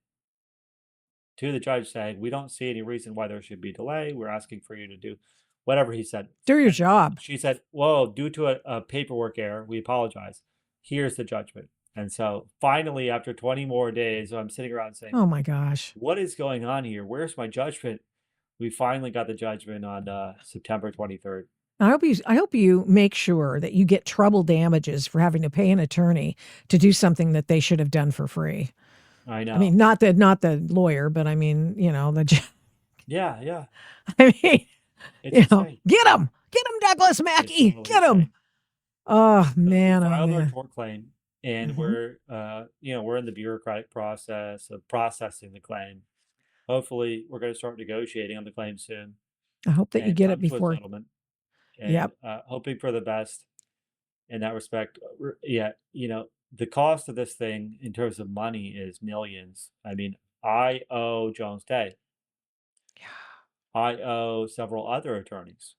to the judge saying, we don't see any reason why there should be delay. We're asking for you to do whatever he said. Do your And job. she said, whoa, due to a paperwork error, we apologize. Here's the judgment. And so finally, after 20 more days, I'm sitting around saying, Oh my gosh. what is going on here? Where's my judgment? We finally got the judgment on September 23rd. I hope you make sure that you get trouble damages for having to pay an attorney to do something that they should have done for free. I know. I mean, not the lawyer, but I mean, the Yeah, yeah. I mean, It's insane. get him, Douglas Mackey, Totally get him. insane. Oh So man, we oh filed our man. tort claim, and Mhm. we're in the bureaucratic process of processing the claim. Hopefully, we're going to start negotiating on the claim soon I hope that you and get it come to a before. settlement. And Yep. hoping for the best in that respect. Yeah, the cost of this thing in terms of money is millions. I mean, I owe Jones Day. I owe several other attorneys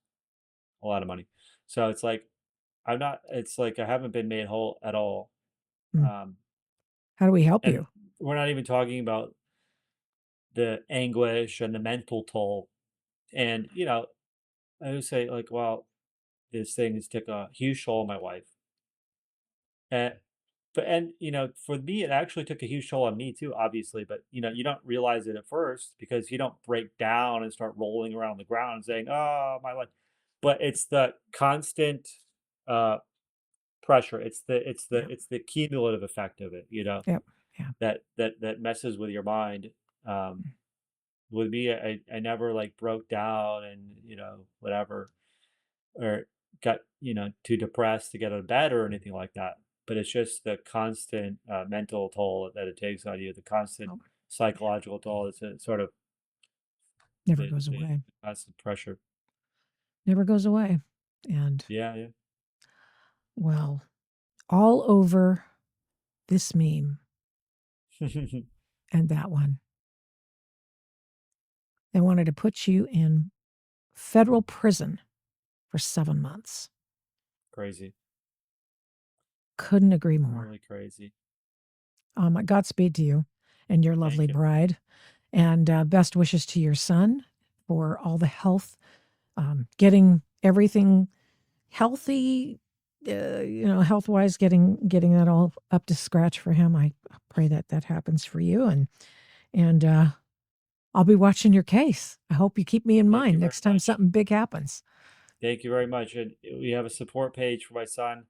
a lot of money. So it's like it's like I haven't been made whole at all. Mm. Um, How do we help and you? we're not even talking about the anguish and the mental toll. And, I would say, like, well, this thing has took a huge toll on my wife. And, for me, it actually took a huge toll on me too, obviously. But, you don't realize it at first because you don't break down and start rolling around the ground saying, oh, my life. But it's the constant uh, pressure. Yeah. It's the cumulative effect of it, Yep. Yeah. that messes with your mind. With me, I never like broke down and whatever, or got too depressed to get out of bed or anything like that. But it's just the constant mental toll that it takes on you, the constant Oh, psychological toll. It's a sort of never the goes the away. constant pressure. Never goes away. And Yeah, well, all over this meme yeah. and that one. They wanted to put you in federal prison for 7 months. Crazy, Couldn't agree more. really crazy. Godspeed to you and your lovely Thank you. bride. And best wishes to your son for all the health, getting everything healthy, health wise, getting that all up to scratch for him. I pray that happens for you. And I'll be watching your case. I hope you keep me in Thank you mind very next time much. something big happens. Thank you very much. And we have a support page for my son.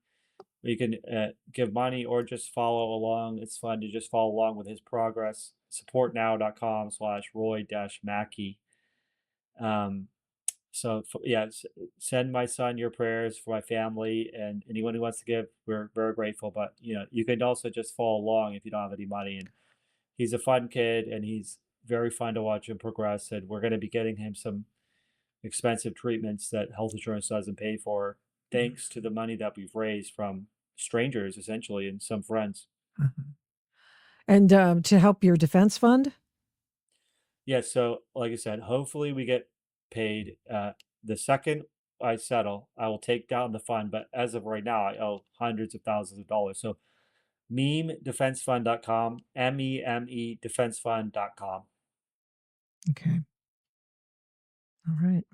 You can give money or just follow along. It's fun to just follow along with his progress. Supportnow.com/Roy-Mackey. Um, so yeah, send my son your prayers for my family and anyone who wants to give. We're very grateful. But you can also just follow along if you don't have any money. And he's a fun kid, and he's very fun to watch him progress. And we're going to be getting him some expensive treatments that health insurance doesn't pay for, thanks to the money that we've raised from strangers, essentially, and some friends. Uh-huh. And to help your defense fund? Yeah, so like I said, hopefully we get paid. The second I settle, I will take down the fund, but as of right now, I owe hundreds of thousands of dollars. So memedefensefund.com, MEME defensefund.com. Okay. All right.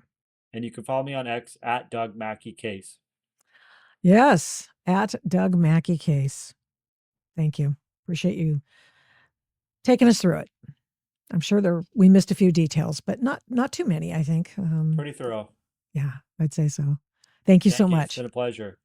And you can follow me on X at Doug Mackey Case. Yes, at Doug Mackey Case. Thank you. Appreciate you taking us through it. I'm sure we missed a few details, but not too many, I think. Pretty thorough. Yeah, I'd say so. Thank you so Thank you. It's much. been a pleasure.